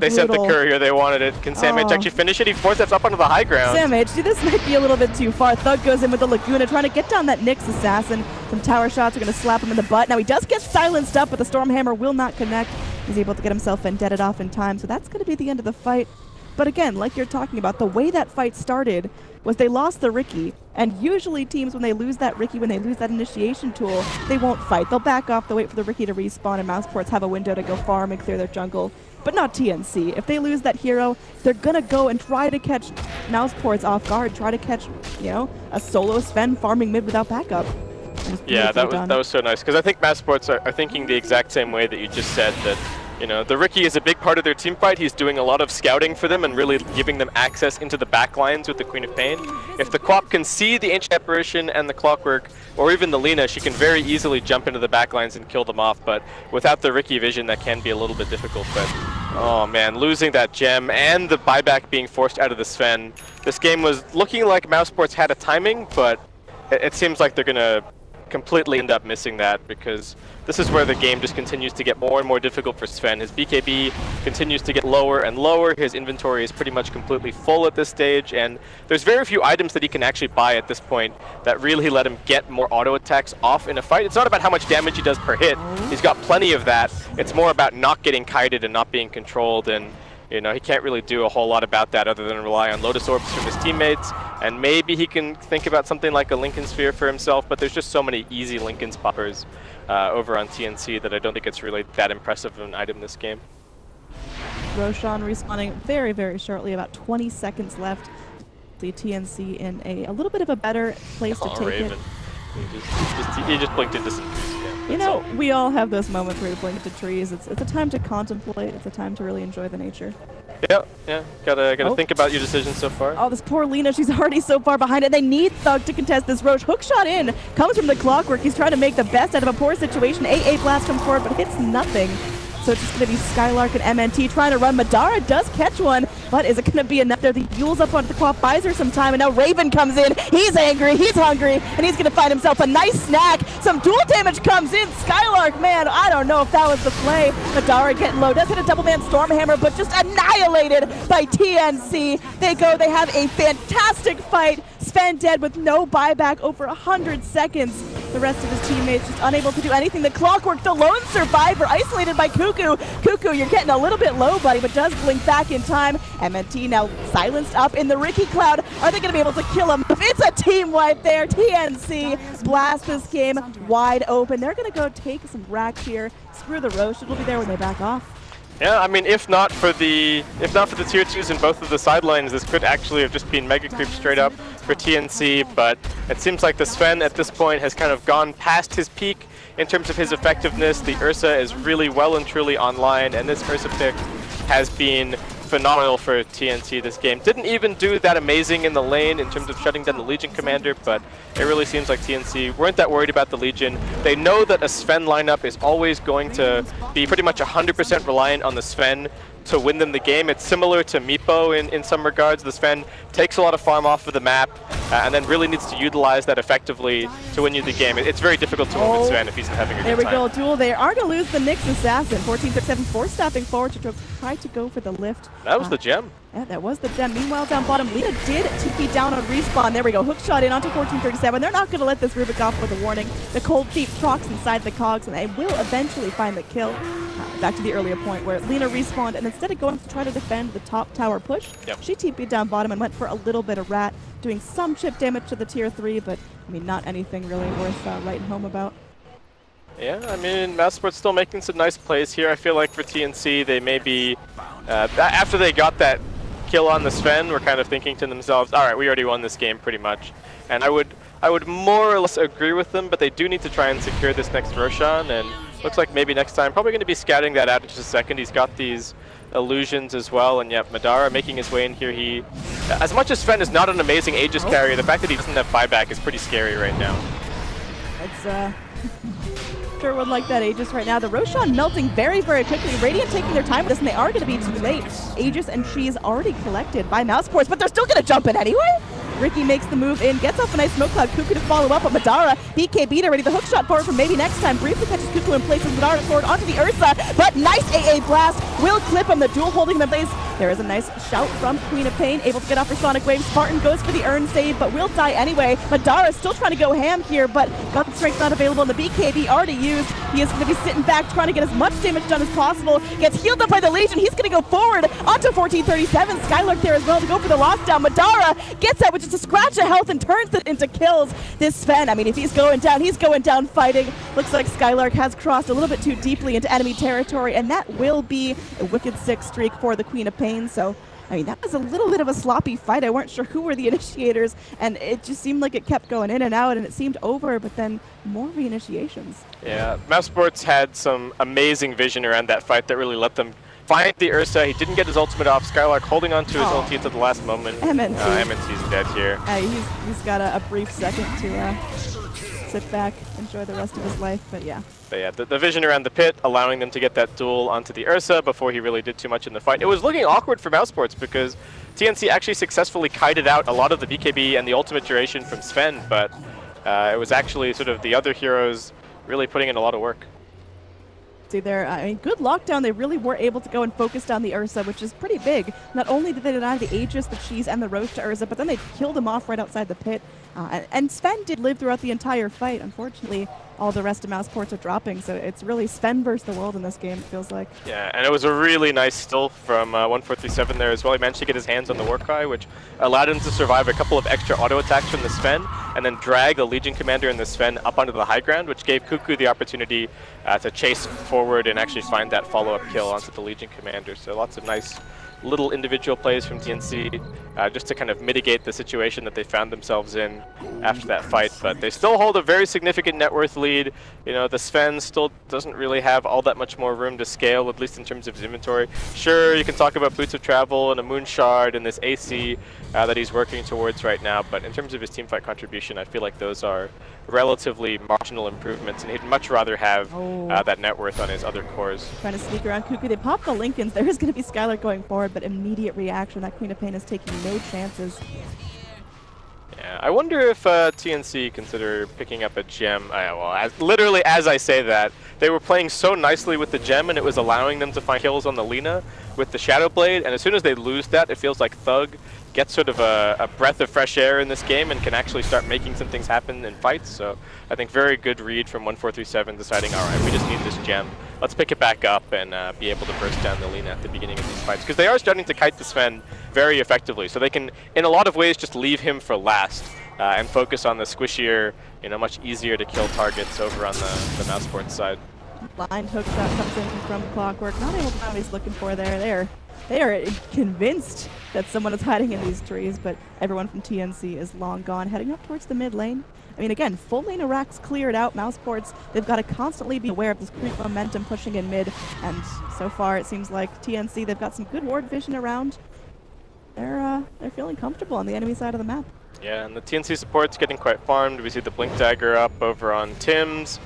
sent the courier. They wanted it. Can Samh actually finish it? He force-steps up onto the high ground. Samh, see, this might be a little bit too far. Thug goes in with the Laguna, trying to get down that Nyx assassin. Some tower shots are going to slap him in the butt. Now he does get silenced up, but the Stormhammer will not connect. He's able to get himself vendetted off in time, so that's going to be the end of the fight. But again, like you're talking about, the way that fight started was they lost the Riki. And usually teams, when they lose that Riki, when they lose that initiation tool, they won't fight. They'll back off, they'll wait for the Riki to respawn, and Mousesports have a window to go farm and clear their jungle. But not TNC. If they lose that hero, they're going to go and try to catch Mousesports off guard, try to catch, you know, a solo Sven farming mid without backup. Yeah, that was so nice, because I think Mousesports are thinking the exact same way that you just said, that you know, the Riki is a big part of their team fight. He's doing a lot of scouting for them and really giving them access into the back lines with the Queen of Pain. If the Quap can see the Ancient Apparition and the Clockwork, or even the Lina, she can very easily jump into the back lines and kill them off. But without the Riki vision, that can be a little bit difficult. But, oh man, losing that gem and the buyback being forced out of the Sven. This game was looking like Mousesports had a timing, but it seems like they're going to completely end up missing that, because this is where the game just continues to get more and more difficult for Sven. His BKB continues to get lower and lower. His inventory is pretty much completely full at this stage, and there's very few items that he can actually buy at this point that really let him get more auto attacks off in a fight. It's not about how much damage he does per hit. He's got plenty of that. It's more about not getting kited and not being controlled, and you know, he can't really do a whole lot about that other than rely on Lotus Orbs from his teammates, and maybe he can think about something like a Lincoln Sphere for himself, but there's just so many easy Lincoln poppers over on TNC that I don't think it's really that impressive of an item this game. Roshan respawning very, very shortly, about 20 seconds left. The TNC in a little bit of a better place to take Raven. it. He just blinked into some trees. You know, we all have those moments where we blink into trees. It's a time to contemplate. It's a time to really enjoy the nature. Yeah. Gotta think about your decisions so far. Oh, this poor Lina, she's already so far behind it. They need Thug to contest this Roche. Hookshot in, comes from the Clockwork. He's trying to make the best out of a poor situation. AA Blast comes forward, but hits nothing. So it's just going to be Skylark and MNT trying to run. Madara does catch one, but is it going to be enough there? The Yule's up onto the Quap, buys her some time, and now Raven comes in. He's angry, he's hungry, and he's going to find himself a nice snack. Some dual damage comes in. Skylark, man, I don't know if that was the play. Madara getting low, does hit a double man Stormhammer, but just annihilated by TNC. They have a fantastic fight. Sven dead with no buyback, over 100 seconds. The rest of his teammates just unable to do anything. The Clockwork, the lone survivor, isolated by Cuckoo. Cuckoo, you're getting a little bit low, buddy, but does blink back in time. MNT now silenced up in the Riki cloud. Are they going to be able to kill him? It's a team wipe there. TNC blast this game wide open. They're going to go take some racks here. Screw the Roche. It'll be there when they back off. Yeah, I mean, if not for the tier 2s in both of the sidelines, this could actually have just been mega creep straight up for TNC, but it seems like the Sven at this point has kind of gone past his peak in terms of his effectiveness. The Ursa is really well and truly online, and this Ursa pick has been phenomenal for TNC this game. Didn't even do that amazing in the lane in terms of shutting down the Legion commander, but it really seems like TNC weren't that worried about the Legion. They know that a Sven lineup is always going to be pretty much 100% reliant on the Sven to win them the game. It's similar to Meepo in some regards. The Sven takes a lot of farm off of the map and then really needs to utilize that effectively to win you the game. It's very difficult to win with Sven if he's not having a good time. There we go, duel. They are going to lose the Nyx assassin. 14-37, force-stepping forward to try to go for the lift. That was the gem. Yeah, that was the gem. Meanwhile, down bottom, Lina did TP down on respawn. There we go. Hookshot in onto 14-37. They're not going to let this Rubik off with a warning. The Cold Feet procs inside the cogs, and they will eventually find the kill. Back to the earlier point where Lena respawned, and instead of going to try to defend the top tower push, she TP'd down bottom and went for a little bit of rat, doing some chip damage to the tier 3, but I mean, not anything really worth writing home about. Yeah, I mean, Mousesports still making some nice plays here. I feel like for TNC, they may be, after they got that kill on the Sven, were kind of thinking to themselves, all right, we already won this game pretty much. And I would more or less agree with them, but they do need to try and secure this next Roshan, and looks like maybe next time, probably going to be scouting that out in just a second. He's got these illusions as well, and yep, Madara making his way in here. He, as much as Sven is not an amazing Aegis carrier, the fact that he doesn't have buyback is pretty scary right now. It's sure would like that Aegis right now. The Roshan melting very, very quickly. Radiant taking their time with this, and they are going to be too late. Aegis and Cheese already collected by Mousesports, but they're still going to jump in anyway. Ricky makes the move in, gets off a nice smoke cloud. Cuckoo to follow up, but Madara, BKB'd already. The hook shot forward for maybe next time. Briefly catches Cuckoo and places Madara forward onto the Ursa, but nice AA blast will clip him. The duel holding him in place. There is a nice shout from Queen of Pain, able to get off her Sonic Wave. Spartan goes for the earn save, but will die anyway. Madara still trying to go ham here, but got the strength not available, and the BKB already used. He is going to be sitting back, trying to get as much damage done as possible. Gets healed up by the Legion. He's going to go forward onto 1437. Skylark there as well to go for the lockdown. Madara gets that with just a scratch of health and turns it into kills. This Sven, I mean, if he's going down fighting. Looks like Skylark has crossed a little bit too deeply into enemy territory, and that will be a wicked 6 streak for the Queen of Pain. So, I mean, that was a little bit of a sloppy fight. I weren't sure who were the initiators, and it just seemed like it kept going in and out, and it seemed over, but then more reinitiations. Yeah, Mousesports had some amazing vision around that fight that really let them find the Ursa. He didn't get his ultimate off. Skylark holding on to his ulti until the last moment. MNC's dead here. He's got a brief second to sit back, enjoy the rest of his life, but yeah. But yeah, the vision around the pit, allowing them to get that duel onto the Ursa before he really did too much in the fight. It was looking awkward for Mousesports because TNC actually successfully kited out a lot of the BKB and the ultimate duration from Sven, but it was actually sort of the other heroes really putting in a lot of work. See there, I mean, good lockdown. They really were able to go and focus down the Ursa, which is pretty big. Not only did they deny the Aegis, the Cheese, and the Roche to Ursa, but then they killed him off right outside the pit. And Sven did live throughout the entire fight. Unfortunately, all the rest of Mousesports are dropping, so it's really Sven versus the world in this game, it feels like. Yeah, and it was a really nice steal from 1437 there as well. He managed to get his hands on the Warcry, which allowed him to survive a couple of extra auto attacks from the Sven, and then drag the Legion Commander and the Sven up onto the high ground, which gave Cuckoo the opportunity to chase forward and actually find that follow-up kill onto the Legion Commander. So lots of nice little individual plays from TNC just to kind of mitigate the situation that they found themselves in after that fight. But they still hold a very significant net worth lead. You know, the Sven still doesn't really have all that much more room to scale, at least in terms of his inventory. Sure, you can talk about Boots of Travel and a Moon Shard and this AC that he's working towards right now, but in terms of his teamfight contribution, I feel like those are relatively marginal improvements, and he'd much rather have that net worth on his other cores. Trying to sneak around Cuckoo. They pop the Lincolns. There is going to be Skylark going forward, but immediate reaction. That Queen of Pain is taking no chances. Yeah, I wonder if TNC consider picking up a gem. Well, literally as I say that, they were playing so nicely with the gem, and it was allowing them to find kills on the Lina with the Shadow Blade, and as soon as they lose that, it feels like Thug gets sort of a breath of fresh air in this game and can actually start making some things happen in fights. So I think very good read from 1437 deciding, all right, we just need this gem. Let's pick it back up and be able to burst down the Lina at the beginning of these fights. Because they are starting to kite the Sven very effectively. So they can, in a lot of ways, just leave him for last and focus on the squishier, you know, much easier to kill targets over on the Mousesports side. Blind hook shot comes in from Clockwork. Not able to find what he's looking for there. They are convinced that someone is hiding in these trees, but everyone from TNC is long gone, heading up towards the mid lane. I mean, again, full lane of racks cleared out. Mousesports, they've got to constantly be aware of this creep momentum pushing in mid, and so far it seems like TNC, they've got some good ward vision around. They're feeling comfortable on the enemy side of the map. Yeah, and the TNC support's getting quite farmed. We see the Blink Dagger up over on Tim's.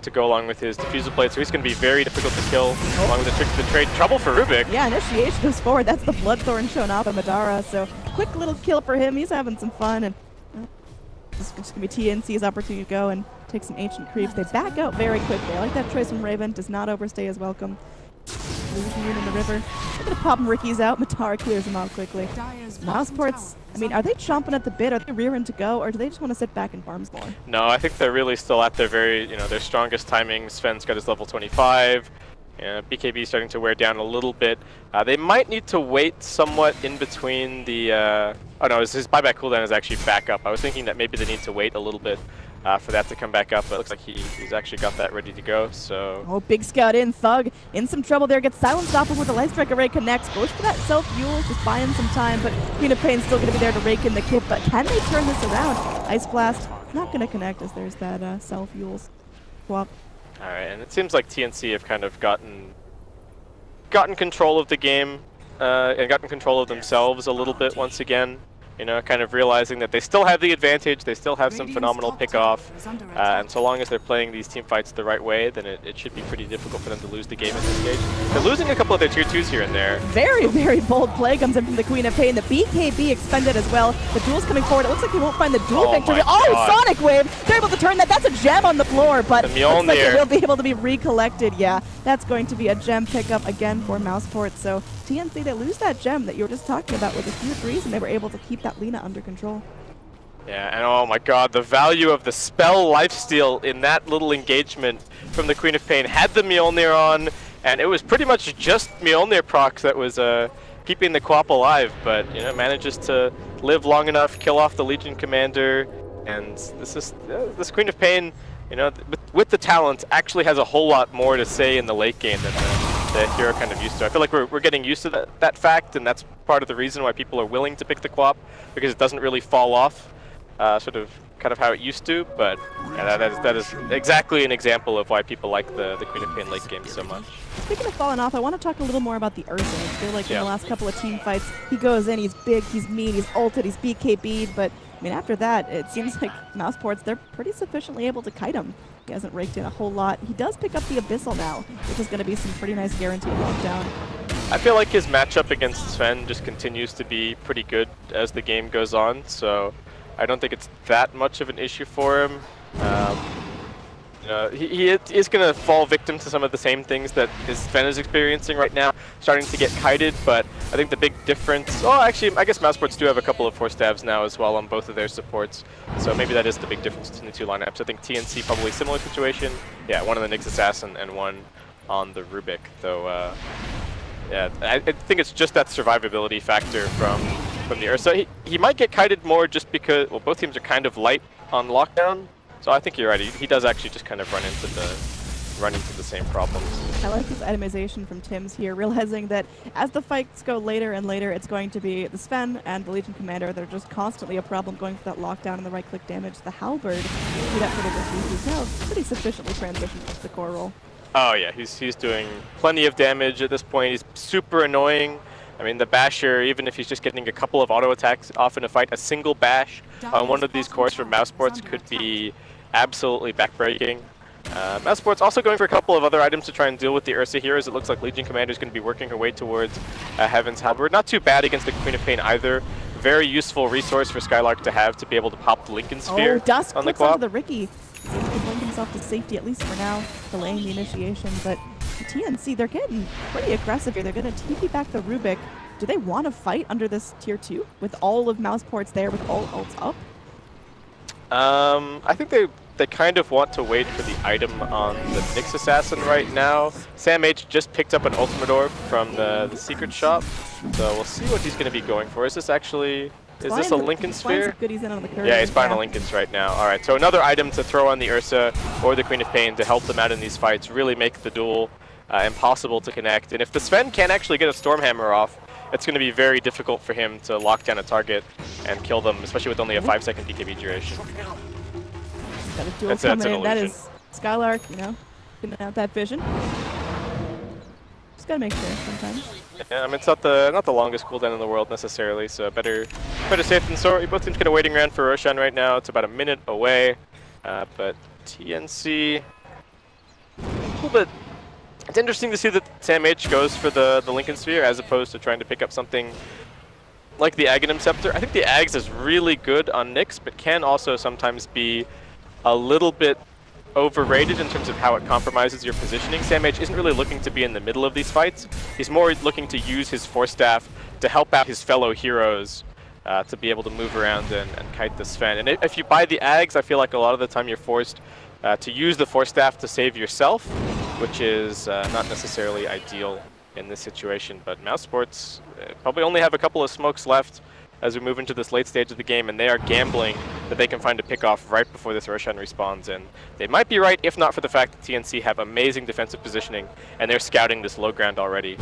To go along with his diffusal plate, so he's going to be very difficult to kill, along with the tricks of the trade. Trouble for Rubik. Yeah, initiation goes forward. That's the Bloodthorn showing up on Madara, so quick little kill for him. He's having some fun, and this is just going to be TNC's opportunity to go and take some ancient creeps. They back out very quickly. I like that choice from Raven. Does not overstay his welcome. Losing in the river. They're going to pop him Ricky's out. Madara clears him out quickly. Mousesports, I mean, are they chomping at the bit? Are they rearing to go, or do they just want to sit back and farm more? No, I think they're really still at their very, you know, their strongest timing. Sven's got his level 25. BKB starting to wear down a little bit. They might need to wait somewhat in between the... oh no, his buyback cooldown is actually back up. I was thinking that maybe they need to wait a little bit for that to come back up, but it looks like he's actually got that ready to go, so... Oh, big scout in. Thug in some trouble there. Gets silenced off of where the life strike array connects. Goes for that self-fuel, just buying some time, but Queen of Pain's still going to be there to rake in the kit, but can they turn this around? Ice Blast not going to connect as there's that self-fuel swap. Alright, and it seems like TNC have kind of gotten control of the game and gotten control of themselves a little bit once again. You know, kind of realizing that they still have the advantage, they still have some phenomenal pick-off, and so long as they're playing these team fights the right way, then it should be pretty difficult for them to lose the game at this stage. They're losing a couple of their tier 2s here and there. Very, very bold play comes in from the Queen of Pain. The BKB expended as well. The duel's coming forward. It looks like he won't find the duel victory. Oh, Sonic Wave! They're able to turn that. That's a gem on the floor, but looks like it will be able to be recollected. Yeah, that's going to be a gem pickup again for Mousesports. So TNC, they lose that gem that you were just talking about with a few threes, and they were able to keep that Lina under control. Yeah, and oh my god, the value of the spell lifesteal in that little engagement from the Queen of Pain. Had the Mjolnir on, and it was pretty much just Mjolnir procs that was keeping the Quap alive, but you know, manages to live long enough, kill off the Legion Commander, and this Queen of Pain, you know, with the talent, actually has a whole lot more to say in the late game than the hero kind of used to. I feel like we're getting used to that fact, and that's part of the reason why people are willing to pick the Quap, because it doesn't really fall off kind of how it used to, but yeah, that is exactly an example of why people like the Queen of Pain late game so much. Speaking of falling off, I want to talk a little more about the Ursa. I feel like in the last couple of team fights, he goes in, he's big, he's mean, he's ulted, he's BKB'd, but I mean, after that, it seems like Mousesports, they're pretty sufficiently able to kite him. He hasn't raked in a whole lot. He does pick up the Abyssal now, which is going to be some pretty nice guaranteed lockdown. I feel like his matchup against Sven just continues to be pretty good as the game goes on, so I don't think it's that much of an issue for him. You know, he is going to fall victim to some of the same things that Sven is experiencing right now, starting to get kited, but I think the big difference... Oh, actually, I guess Mousesports do have a couple of force stabs now as well on both of their supports, so maybe that is the big difference between the two lineups. I think TNC probably similar situation. Yeah, one on the Nyx Assassin and one on the Rubik, though... yeah, I think it's just that survivability factor from the Ursa. He might get kited more just because, well, both teams are kind of light on lockdown. So I think you're right. He does actually just kind of run into the same problems. I like this itemization from Tim's here, realizing that as the fights go later and later, it's going to be the Sven and the Legion Commander that are just constantly a problem going for that lockdown and the right-click damage. The Halberd, do that for the defense. He's now pretty sufficiently transitioned to the core role. Oh yeah, he's doing plenty of damage at this point. He's super annoying. I mean, the Basher, even if he's just getting a couple of auto attacks off in a fight, a single bash on one of these cores from Mousesports could be absolutely backbreaking. Mousesports also going for a couple of other items to try and deal with the Ursa here, as it looks like Legion Commander is going to be working her way towards Heaven's Halberd. Not too bad against the Queen of Pain either. Very useful resource for Skylark to have to be able to pop the Lincoln Sphere Dusk on the clicks onto the Ricky. Seems to blink himself to safety, at least for now, delaying the initiation. But the TNC, they're getting pretty aggressive here. They're going to TP back the Rubik. Do they want to fight under this tier 2 with all of Mousesports there, with all ults up? I think they kind of want to wait for the item on the Nyx Assassin right now. Sam H just picked up an Ultimate Orb from the secret shop, so we'll see what he's going to be going for. Is this actually... Is this a Lincoln Sphere? Yeah, he's buying a Lincoln's right now. Alright, so another item to throw on the Ursa or the Queen of Pain to help them out in these fights, really make the duel impossible to connect. And if the Sven can actually get a Stormhammer off, it's going to be very difficult for him to lock down a target and kill them, especially with only a 5-second BKB duration. Got a duel coming in. That is Skylark, you know, getting out that vision. Just gotta make sure sometimes. Yeah, I mean, it's not the longest cooldown in the world necessarily, so better safe than sorry. Both teams kind of waiting around for Roshan right now. It's about a minute away, but TNC a little bit. It's interesting to see that Sam H goes for the Lincoln Sphere as opposed to trying to pick up something like the Aghanim Scepter. I think the Ags is really good on Nyx, but can also sometimes be a little bit overrated in terms of how it compromises your positioning. Sam H isn't really looking to be in the middle of these fights. He's more looking to use his Force Staff to help out his fellow heroes to be able to move around and kite the Sven. And if you buy the Ags, I feel like a lot of the time you're forced to use the Force Staff to save yourself. which is not necessarily ideal in this situation. But Mousesports probably only have a couple of smokes left as we move into this late stage of the game, and they are gambling that they can find a pick-off right before this Roshan respawns. And they might be right, if not for the fact that TNC have amazing defensive positioning, and they're scouting this low ground already.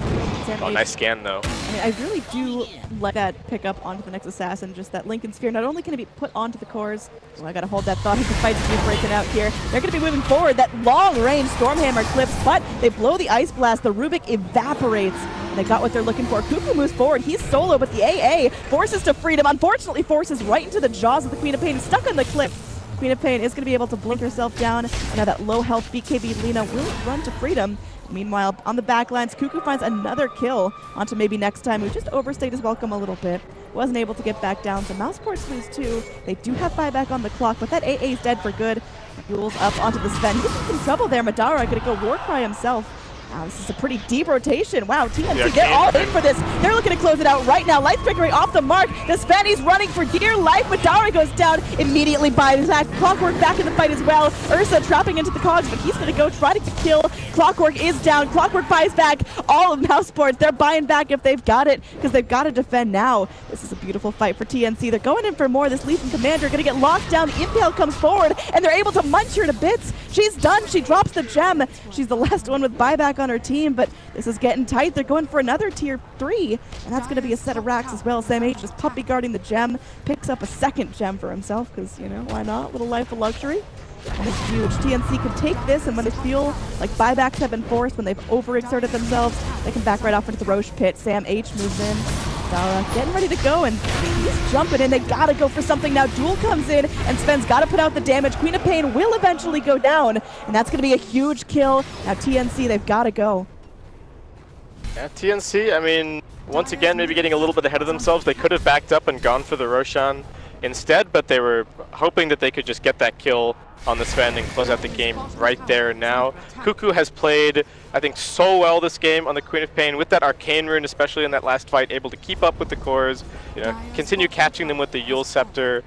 Oh, nice scan, though. I mean, I really do like that pick up onto the next assassin, just that Lincoln Sphere. Not only can it be put onto the cores, so I gotta hold that thought as the fight's being breaking out here. They're gonna be moving forward. That long-range Stormhammer clips, but they blow the Ice Blast. The Rubik evaporates. They got what they're looking for. Cuckoo moves forward. He's solo, but the AA forces to freedom. Unfortunately, forces right into the jaws of the Queen of Pain. Stuck on the clip. Queen of Pain is going to be able to blink herself down. And now that low health BKB Lina will run to freedom. Meanwhile, on the backlines, Cuckoo finds another kill onto maybe next time, who just overstayed his welcome a little bit. Wasn't able to get back down. So Mousesports lose too. They do have buyback on the clock, but that AA is dead for good. Fuels up onto the Sven. He's in trouble there. Madara going to go Warcry himself. Wow, this is a pretty deep rotation. Wow, TNC, they're all in for this. They're looking to close it out right now. Life Trickery off the mark. The Spani's running for dear life. Madara goes down, immediately buys that. Clockwork back in the fight as well. Ursa trapping into the cogs, but he's going to go try to kill. Clockwork is down. Clockwork buys back all of Mousesports. They're buying back if they've got it, because they've got to defend now. This is a beautiful fight for TNC. They're going in for more. This Legion Commander going to get locked down. The Impale comes forward, and they're able to munch her to bits. She's done. She drops the gem. She's the last one with buyback on her team, but this is getting tight. They're going for another tier 3, and that's going to be a set of racks as well. Sam H just puppy guarding the gem, picks up a second gem for himself, because, you know, why not? Little life of luxury. And it's huge. TNC can take this, and when they feel like buybacks have been forced, when they've overexerted themselves, they can back right off into the Roche pit. Sam H moves in. Dara getting ready to go, and he's jumping in. They gotta go for something now. Duel comes in, and Sven's gotta put out the damage. Queen of Pain will eventually go down, and that's gonna be a huge kill. Now TNC, they've gotta go. Yeah, TNC, I mean, once again, maybe getting a little bit ahead of themselves. They could have backed up and gone for the Roshan instead, but they were hoping that they could just get that kill on the Sven and close out the game right there and now. Cuckoo has played, I think, so well this game on the Queen of Pain with that Arcane Rune, especially in that last fight, able to keep up with the cores, you know, continue catching them with the Yule Scepter.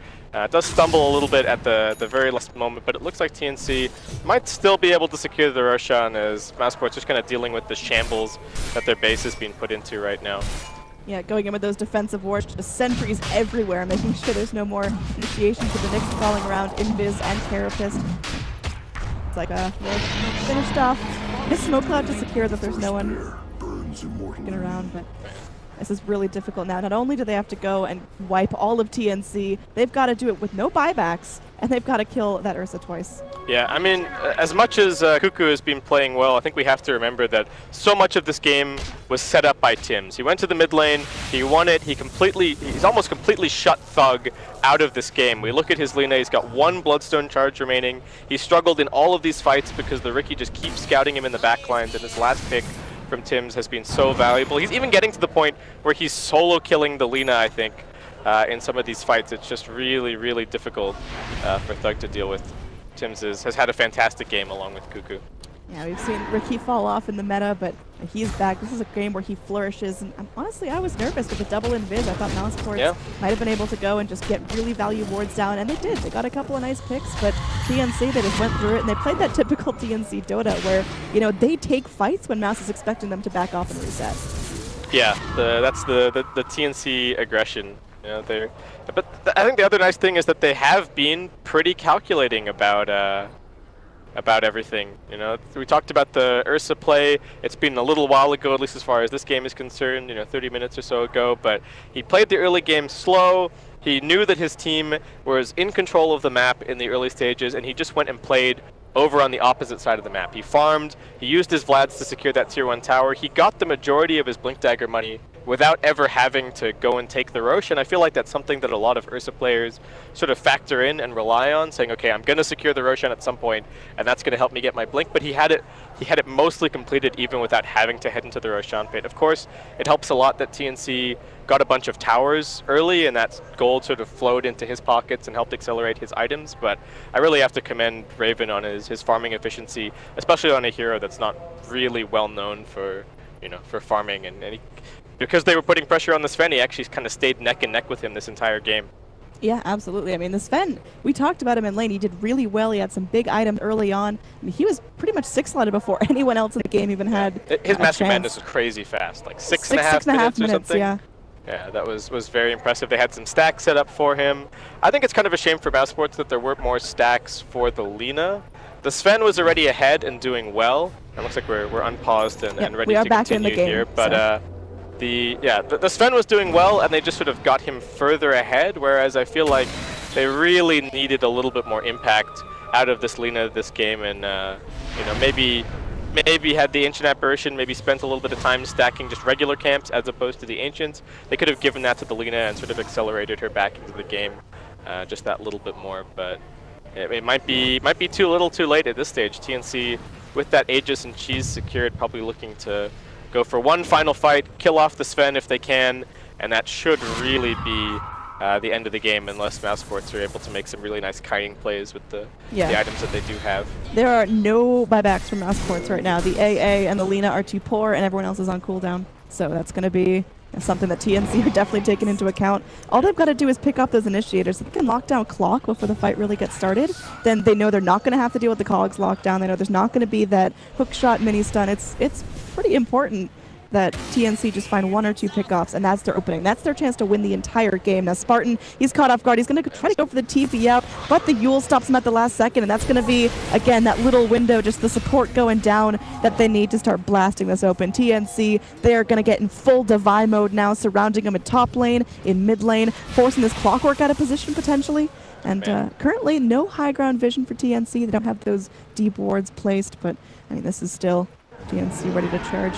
Does stumble a little bit at the very last moment, but it looks like TNC might still be able to secure the Roshan, as Mousesports just kind of dealing with the shambles that their base is being put into right now. Yeah, going in with those defensive wards, just sentries everywhere, making sure there's no more initiations of the Nyx crawling around, Invis and Carapace. It's like a finished off. This smoke cloud to secure that there's no one looking around, but this is really difficult now. Not only do they have to go and wipe all of TNC, they've got to do it with no buybacks, and they've got to kill that Ursa twice. Yeah, I mean, as much as Cuckoo has been playing well, I think we have to remember that so much of this game was set up by Tims. He went to the mid lane, he won it, he's almost completely shut Thug out of this game. We look at his Lina, he's got 1 Bloodstone charge remaining. He struggled in all of these fights because the Riki just keeps scouting him in the backlines, and his last pick from Tims has been so valuable. He's even getting to the point where he's solo killing the Lina, I think, in some of these fights. It's just really, really difficult for Thug to deal with. Tims has had a fantastic game along with Cuckoo. Yeah, we've seen Riki fall off in the meta, but he's back. This is a game where he flourishes, and honestly, I was nervous with the double invis. I thought Mousesports might have been able to go and just get really value wards down, and they did. They got a couple of nice picks, but TNC, they just went through it, and they played that typical TNC Dota where, you know, they take fights when Mouse is expecting them to back off and reset. Yeah, that's the TNC aggression. You know, but I think the other nice thing is that they have been pretty calculating about everything. You know, we talked about the Ursa play. It's been a little while ago, at least as far as this game is concerned, you know, 30 minutes or so ago, but he played the early game slow. He knew that his team was in control of the map in the early stages, and he just went and played over on the opposite side of the map. He farmed, he used his Vlads to secure that tier 1 tower. He got the majority of his Blink Dagger money without ever having to go and take the Roche, and I feel like that's something that a lot of Ursa players sort of factor in and rely on, saying, okay, I'm going to secure the Roshan at some point, and that's going to help me get my Blink, but he had it mostly completed even without having to head into the Roshan pit. Of course, it helps a lot that TNC got a bunch of towers early, and that gold sort of flowed into his pockets and helped accelerate his items, but I really have to commend Raven on his farming efficiency, especially on a hero that's not really well known for, you know, for farming, and because they were putting pressure on the Sven, he actually kind of stayed neck and neck with him this entire game. Yeah, absolutely. I mean, the Sven, we talked about him in lane. He did really well. He had some big items early on. I mean, he was pretty much 6-slotted before anyone else in the game even had his Master Madness was crazy fast, like 6.5 minutes or something. Yeah. Yeah, that was very impressive. They had some stacks set up for him. I think it's kind of a shame for Mousesports that there weren't more stacks for the Lina. The Sven was already ahead and doing well. It looks like we're unpaused and ready to continue here. But the Sven was doing well, and they just sort of got him further ahead, whereas I feel like they really needed a little bit more impact out of this Lina this game, and you know, maybe had the Ancient Apparition maybe spent a little bit of time stacking just regular camps as opposed to the Ancients. They could have given that to the Lina and sort of accelerated her back into the game just that little bit more, but it might be too little too late at this stage. TNC, with that Aegis and Cheese secured, probably looking to go for one final fight, kill off the Sven if they can, and that should really be the end of the game unless Mousesports are able to make some really nice kiting plays with the items that they do have. There are no buybacks from Mousesports right now. The AA and the Lina are too poor, and everyone else is on cooldown. So that's going to be something that TNC are definitely taking into account. All they've got to do is pick up those initiators. If they can lock down clock before the fight really gets started, then they know they're not going to have to deal with the cogs lockdown. They know there's not going to be that hook shot mini stun. It's pretty important that TNC just find 1 or 2 pickoffs, and that's their opening. That's their chance to win the entire game. Now Spartan, he's caught off guard. He's going to try to go for the TP out, but the Yule stops him at the last second, and that's going to be, again, that little window, just the support going down that they need to start blasting this open. TNC, they're going to get in full Divide mode now, surrounding him in top lane, in mid lane, forcing this Clockwork out of position potentially. And currently, no high ground vision for TNC. They don't have those deep wards placed, but I mean, this is still TNC ready to charge.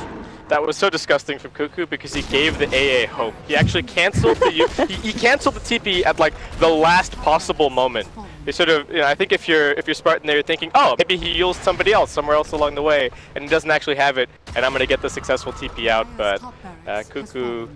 That was so disgusting from Cuckoo because he gave the AA hope. He actually canceled the he canceled the TP at like the last possible moment. He sort of, you know, I think if you're Spartan there, you're thinking, oh, maybe he used somebody else somewhere else along the way, and he doesn't actually have it, and I'm gonna get the successful TP out. But Cuckoo,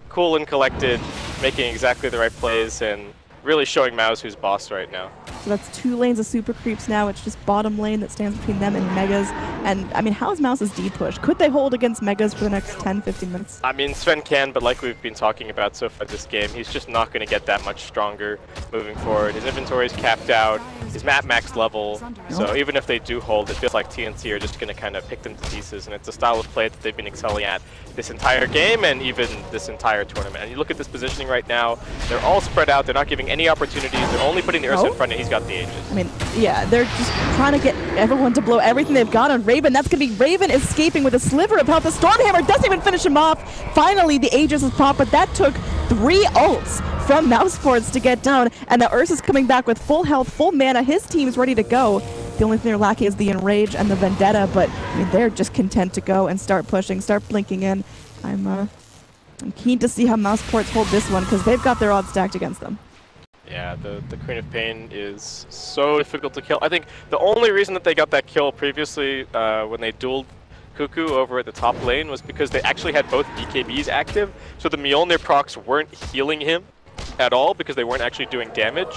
cool and collected, making exactly the right plays, and really showing Mouz who's boss right now. So that's 2 lanes of super creeps now. It's just bottom lane that stands between them and Megas. And, I mean, how is Mouse's D push? Could they hold against Megas for the next 10, 15 minutes? I mean, Sven can, but like we've been talking about so far this game, he's just not going to get that much stronger moving forward. His inventory is capped out. He's at max level. So even if they do hold, it feels like TNC are just going to kind of pick them to pieces. And it's a style of play that they've been excelling at this entire game and even this entire tournament. And you look at this positioning right now, they're all spread out. They're not giving any opportunities. They're only putting the Ursa in front, and he's got the Aegis. I mean, yeah, they're just trying to get everyone to blow everything they've got on Raven. That's going to be Raven escaping with a sliver of health. The Stormhammer doesn't even finish him off. Finally, the Aegis is popped, but that took 3 ults from Mousesports to get down, and the Ursa's coming back with full health, full mana. His team's ready to go. The only thing they're lacking is the Enrage and the Vendetta, but I mean, they're just content to go and start pushing, start blinking in. I'm keen to see how Mousesports hold this one, because they've got their odds stacked against them. Yeah, the Queen of Pain is so difficult to kill. I think the only reason that they got that kill previously when they dueled Cuckoo over at the top lane was because they actually had both BKBs active, so the Mjolnir procs weren't healing him at all because they weren't actually doing damage.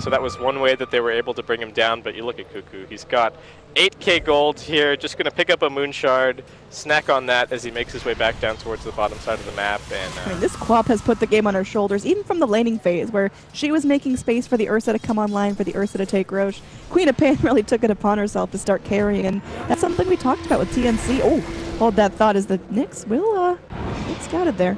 So that was one way that they were able to bring him down, but you look at Cuckoo, he's got 8k gold here, just going to pick up a Moon Shard, snack on that as he makes his way back down towards the bottom side of the map. And I mean, this Quap has put the game on her shoulders, even from the laning phase, where she was making space for the Ursa to come online, for the Ursa to take Roche. Queen of Pain really took it upon herself to start carrying, and that's something we talked about with TNC. Oh, hold that thought, as the Nyx will get scouted there.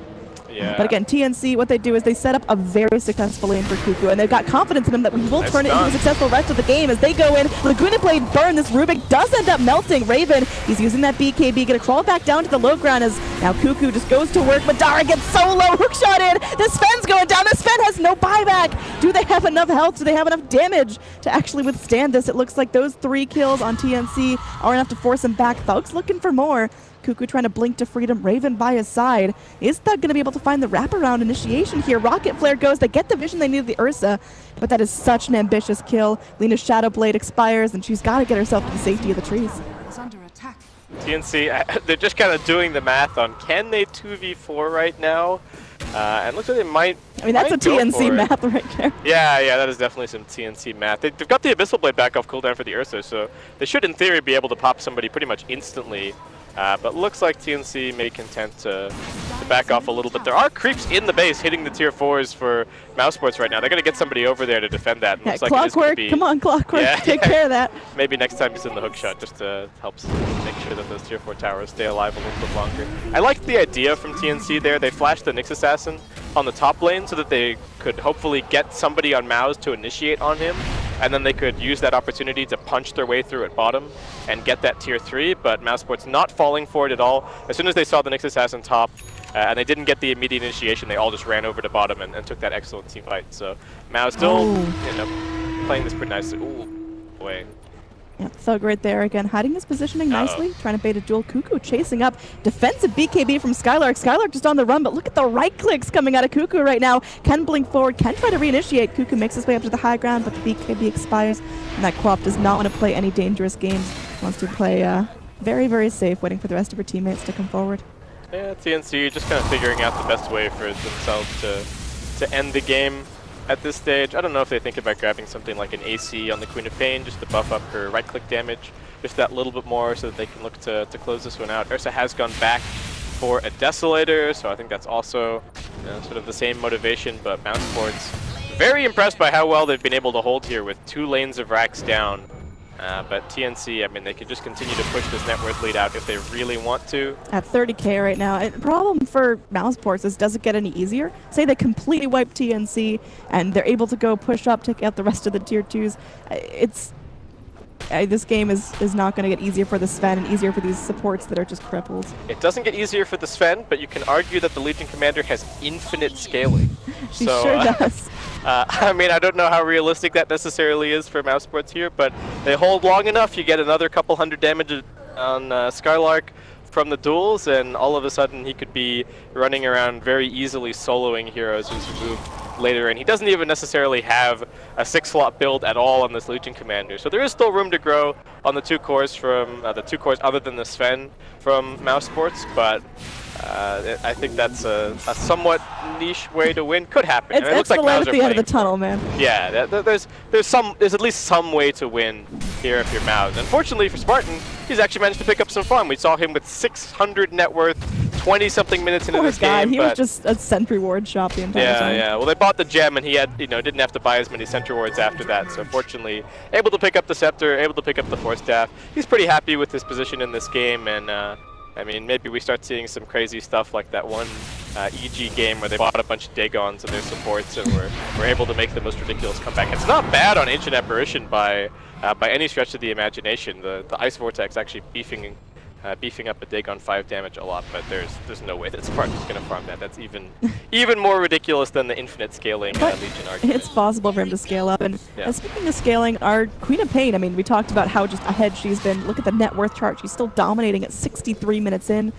Yeah. But again, TNC, what they do is they set up a very successful lane for Cuckoo, and they've got confidence in him that we will turn it into a successful rest of the game as they go in. Laguna Blade burn, this Rubik does end up melting. Raven, he's using that BKB, gonna crawl back down to the low ground as now Cuckoo just goes to work. Madara gets solo, hookshot in, the Sven's going down, the Sven has no buyback. Do they have enough health? Do they have enough damage to actually withstand this? It looks like those 3 kills on TNC are enough to force him back. Thug's looking for more. Cuckoo trying to blink to freedom, Raven by his side. Is Thug going to be able to find the wraparound initiation here? Rocket Flare goes, they get the vision they need of the Ursa, but that is such an ambitious kill. Lina's Shadow Blade expires, and she's got to get herself to the safety of the trees. TNC, they're just kind of doing the math on can they 2v4 right now? And looks like they might. I mean, that's a TNC math right there. Yeah, that is definitely some TNC math. They've got the Abyssal Blade back off cooldown for the Ursa, so they should, in theory, be able to pop somebody pretty much instantly But looks like TNC may content to back off a little bit. There are creeps in the base hitting the tier 4s for Mousesports right now. They're going to get somebody over there to defend that. Yeah, looks like Clockwork, come on, Clockwork, take care of that. Maybe next time he's in the hook shot just to help make sure that those tier 4 towers stay alive a little bit longer. I liked the idea from TNC there. They flashed the Nyx Assassin on the top lane so that they could hopefully get somebody on Mouz to initiate on him, and then they could use that opportunity to punch their way through at bottom and get that tier 3, but Mousesports not falling for it at all. As soon as they saw the Nyx Assassin top, and they didn't get the immediate initiation, they all just ran over to bottom and took that excellent team fight. So Mouz still playing this pretty nicely. Ooh, boy. Yeah, Thug right there again, hiding his positioning nicely, trying to bait a duel. Cuckoo chasing up, defensive BKB from Skylark. Skylark just on the run, but look at the right clicks coming out of Cuckoo right now. Can blink forward, can try to reinitiate. Cuckoo makes his way up to the high ground, but the BKB expires, and that Quap does not want to play any dangerous games. Wants to play very, very safe, waiting for the rest of her teammates to come forward. Yeah, TNC just kind of figuring out the best way for themselves to end the game. At this stage, I don't know if they think about grabbing something like an AC on the Queen of Pain just to buff up her right-click damage, just that little bit more so that they can look to close this one out. Ursa has gone back for a Desolator, so I think that's also sort of the same motivation, but Mousesports very impressed by how well they've been able to hold here with 2 lanes of racks down. But TNC, I mean, they could just continue to push this net worth lead out if they really want to. At 30k right now. And the problem for Mousesports is, does it get any easier? Say they completely wipe TNC and they're able to go push up, take out the rest of the tier 2s. This game is not going to get easier for the Sven and easier for these supports that are just crippled. It doesn't get easier for the Sven, but you can argue that the Legion Commander has infinite scaling. She sure does. I mean, I don't know how realistic that necessarily is for Mousesports here, but they hold long enough, you get another couple hundred damage on Skylark from the duels, and all of a sudden he could be running around very easily soloing heroes who's removed later, and he doesn't even necessarily have a 6-slot build at all on this Legion Commander. So there is still room to grow on the 2 cores from the 2 cores other than the Sven from Mousesports, but I think that's a somewhat niche way to win. Could happen. It looks like the light at the end of the tunnel, man. Yeah, there's at least some way to win here if you're Mouz. Unfortunately for Spartan, he's actually managed to pick up some farm. We saw him with 600 net worth, 20-something minutes into this game. He was just a sentry ward shop the entire time. Yeah. Well, they bought the gem, and he had, didn't have to buy as many sentry wards after that. So fortunately, able to pick up the scepter, able to pick up the force staff. He's pretty happy with his position in this game, and I mean, maybe we start seeing some crazy stuff like that one EG game where they bought a bunch of Dagons and their supports and were able to make the most ridiculous comeback. It's not bad on Ancient Apparition by any stretch of the imagination. The Ice Vortex actually beefing up a Dagon 5 damage a lot, but there's no way that Spartan's going to farm that. That's even more ridiculous than the infinite scaling Legion argument. It's possible for him to scale up. And speaking of scaling, our Queen of Pain, I mean, we talked about how just ahead she's been. Look at the net worth chart. She's still dominating at 63 minutes in.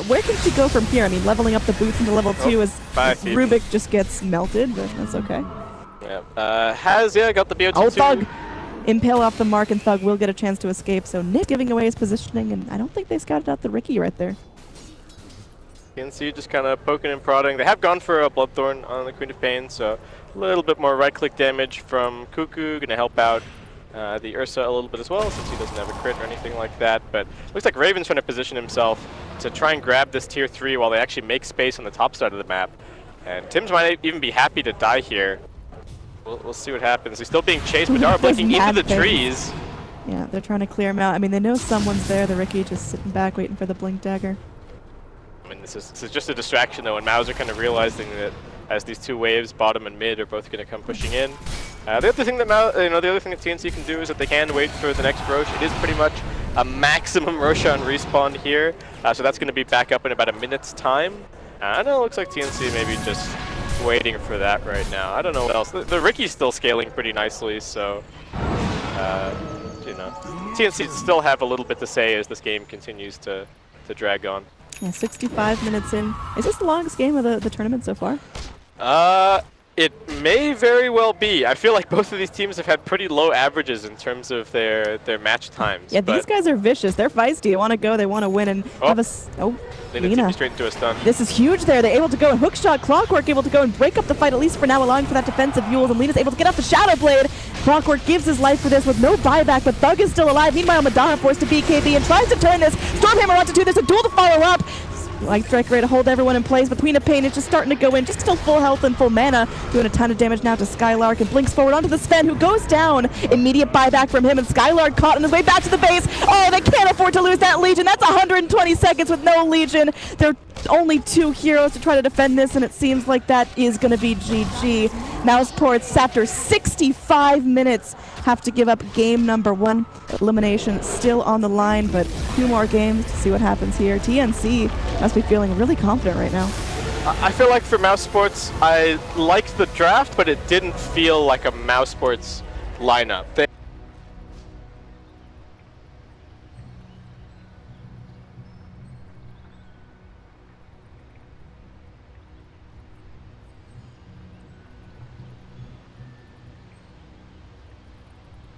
Where can she go from here? I mean, leveling up the boots into level 2 as Rubik just gets melted, but that's okay. Yeah, has got the BO2. Oh, Thug! Impale off the mark, and Thug will get a chance to escape, so Nick giving away his positioning, and I don't think they scouted out the Ricky right there. TNC just kind of poking and prodding. They have gone for a Bloodthorn on the Queen of Pain, so a little bit more right-click damage from Cuckoo, going to help out the Ursa a little bit as well, since he doesn't have a crit or anything like that. But looks like Raven's trying to position himself to try and grab this tier 3 while they actually make space on the top side of the map. And Tim's might even be happy to die here. We'll see what happens. He's still being chased, but Dara blinking into the trees. Yeah, they're trying to clear him out. I mean, they know someone's there. The Ricky just sitting back, waiting for the blink dagger. I mean, this is just a distraction, though, and Mouz are kind of realizing that as these 2 waves, bottom and mid, are both going to come pushing in. The other thing that the other thing that TNC can do is that they can wait for the next Rosh. It is pretty much a maximum Roshan respawn here, so that's going to be back up in about a minute's time. I know it looks like TNC maybe just waiting for that right now. I don't know what else. The Ricky's still scaling pretty nicely, so TNC still have a little bit to say as this game continues to drag on. Yeah, 65 minutes in. Is this the longest game of the tournament so far? It may very well be. I feel like both of these teams have had pretty low averages in terms of their match times. Yeah, these guys are vicious. They're feisty. They want to go. They want to win and have a... Lena straight into a stun. This is huge there. They're able to go and hookshot. Clockwork able to go and break up the fight, at least for now, allowing for that defensive Yules. And Lena's able to get off the Shadow Blade. Clockwork gives his life for this with no buyback, but Thug is still alive. Meanwhile, Madara forced to BKB and tries to turn this. Stormhammer wants to do this, a duel to follow up. Like Strike ready to hold everyone in place, but Queen of Pain is just starting to go in, just still full health and full mana, doing a ton of damage now to Skylark, and blinks forward onto the Sven, who goes down. Immediate buyback from him, and Skylark caught on his way back to the base. Oh, they can't afford to lose that Legion. That's 120 seconds with no Legion. They're only 2 heroes to try to defend this, and it seems like that is going to be GG. Mousesports, after 65 minutes, have to give up game number 1. Elimination still on the line, but 2 more games to see what happens here. TNC must be feeling really confident right now. I feel like for Mousesports, I liked the draft, but it didn't feel like a Mousesports lineup.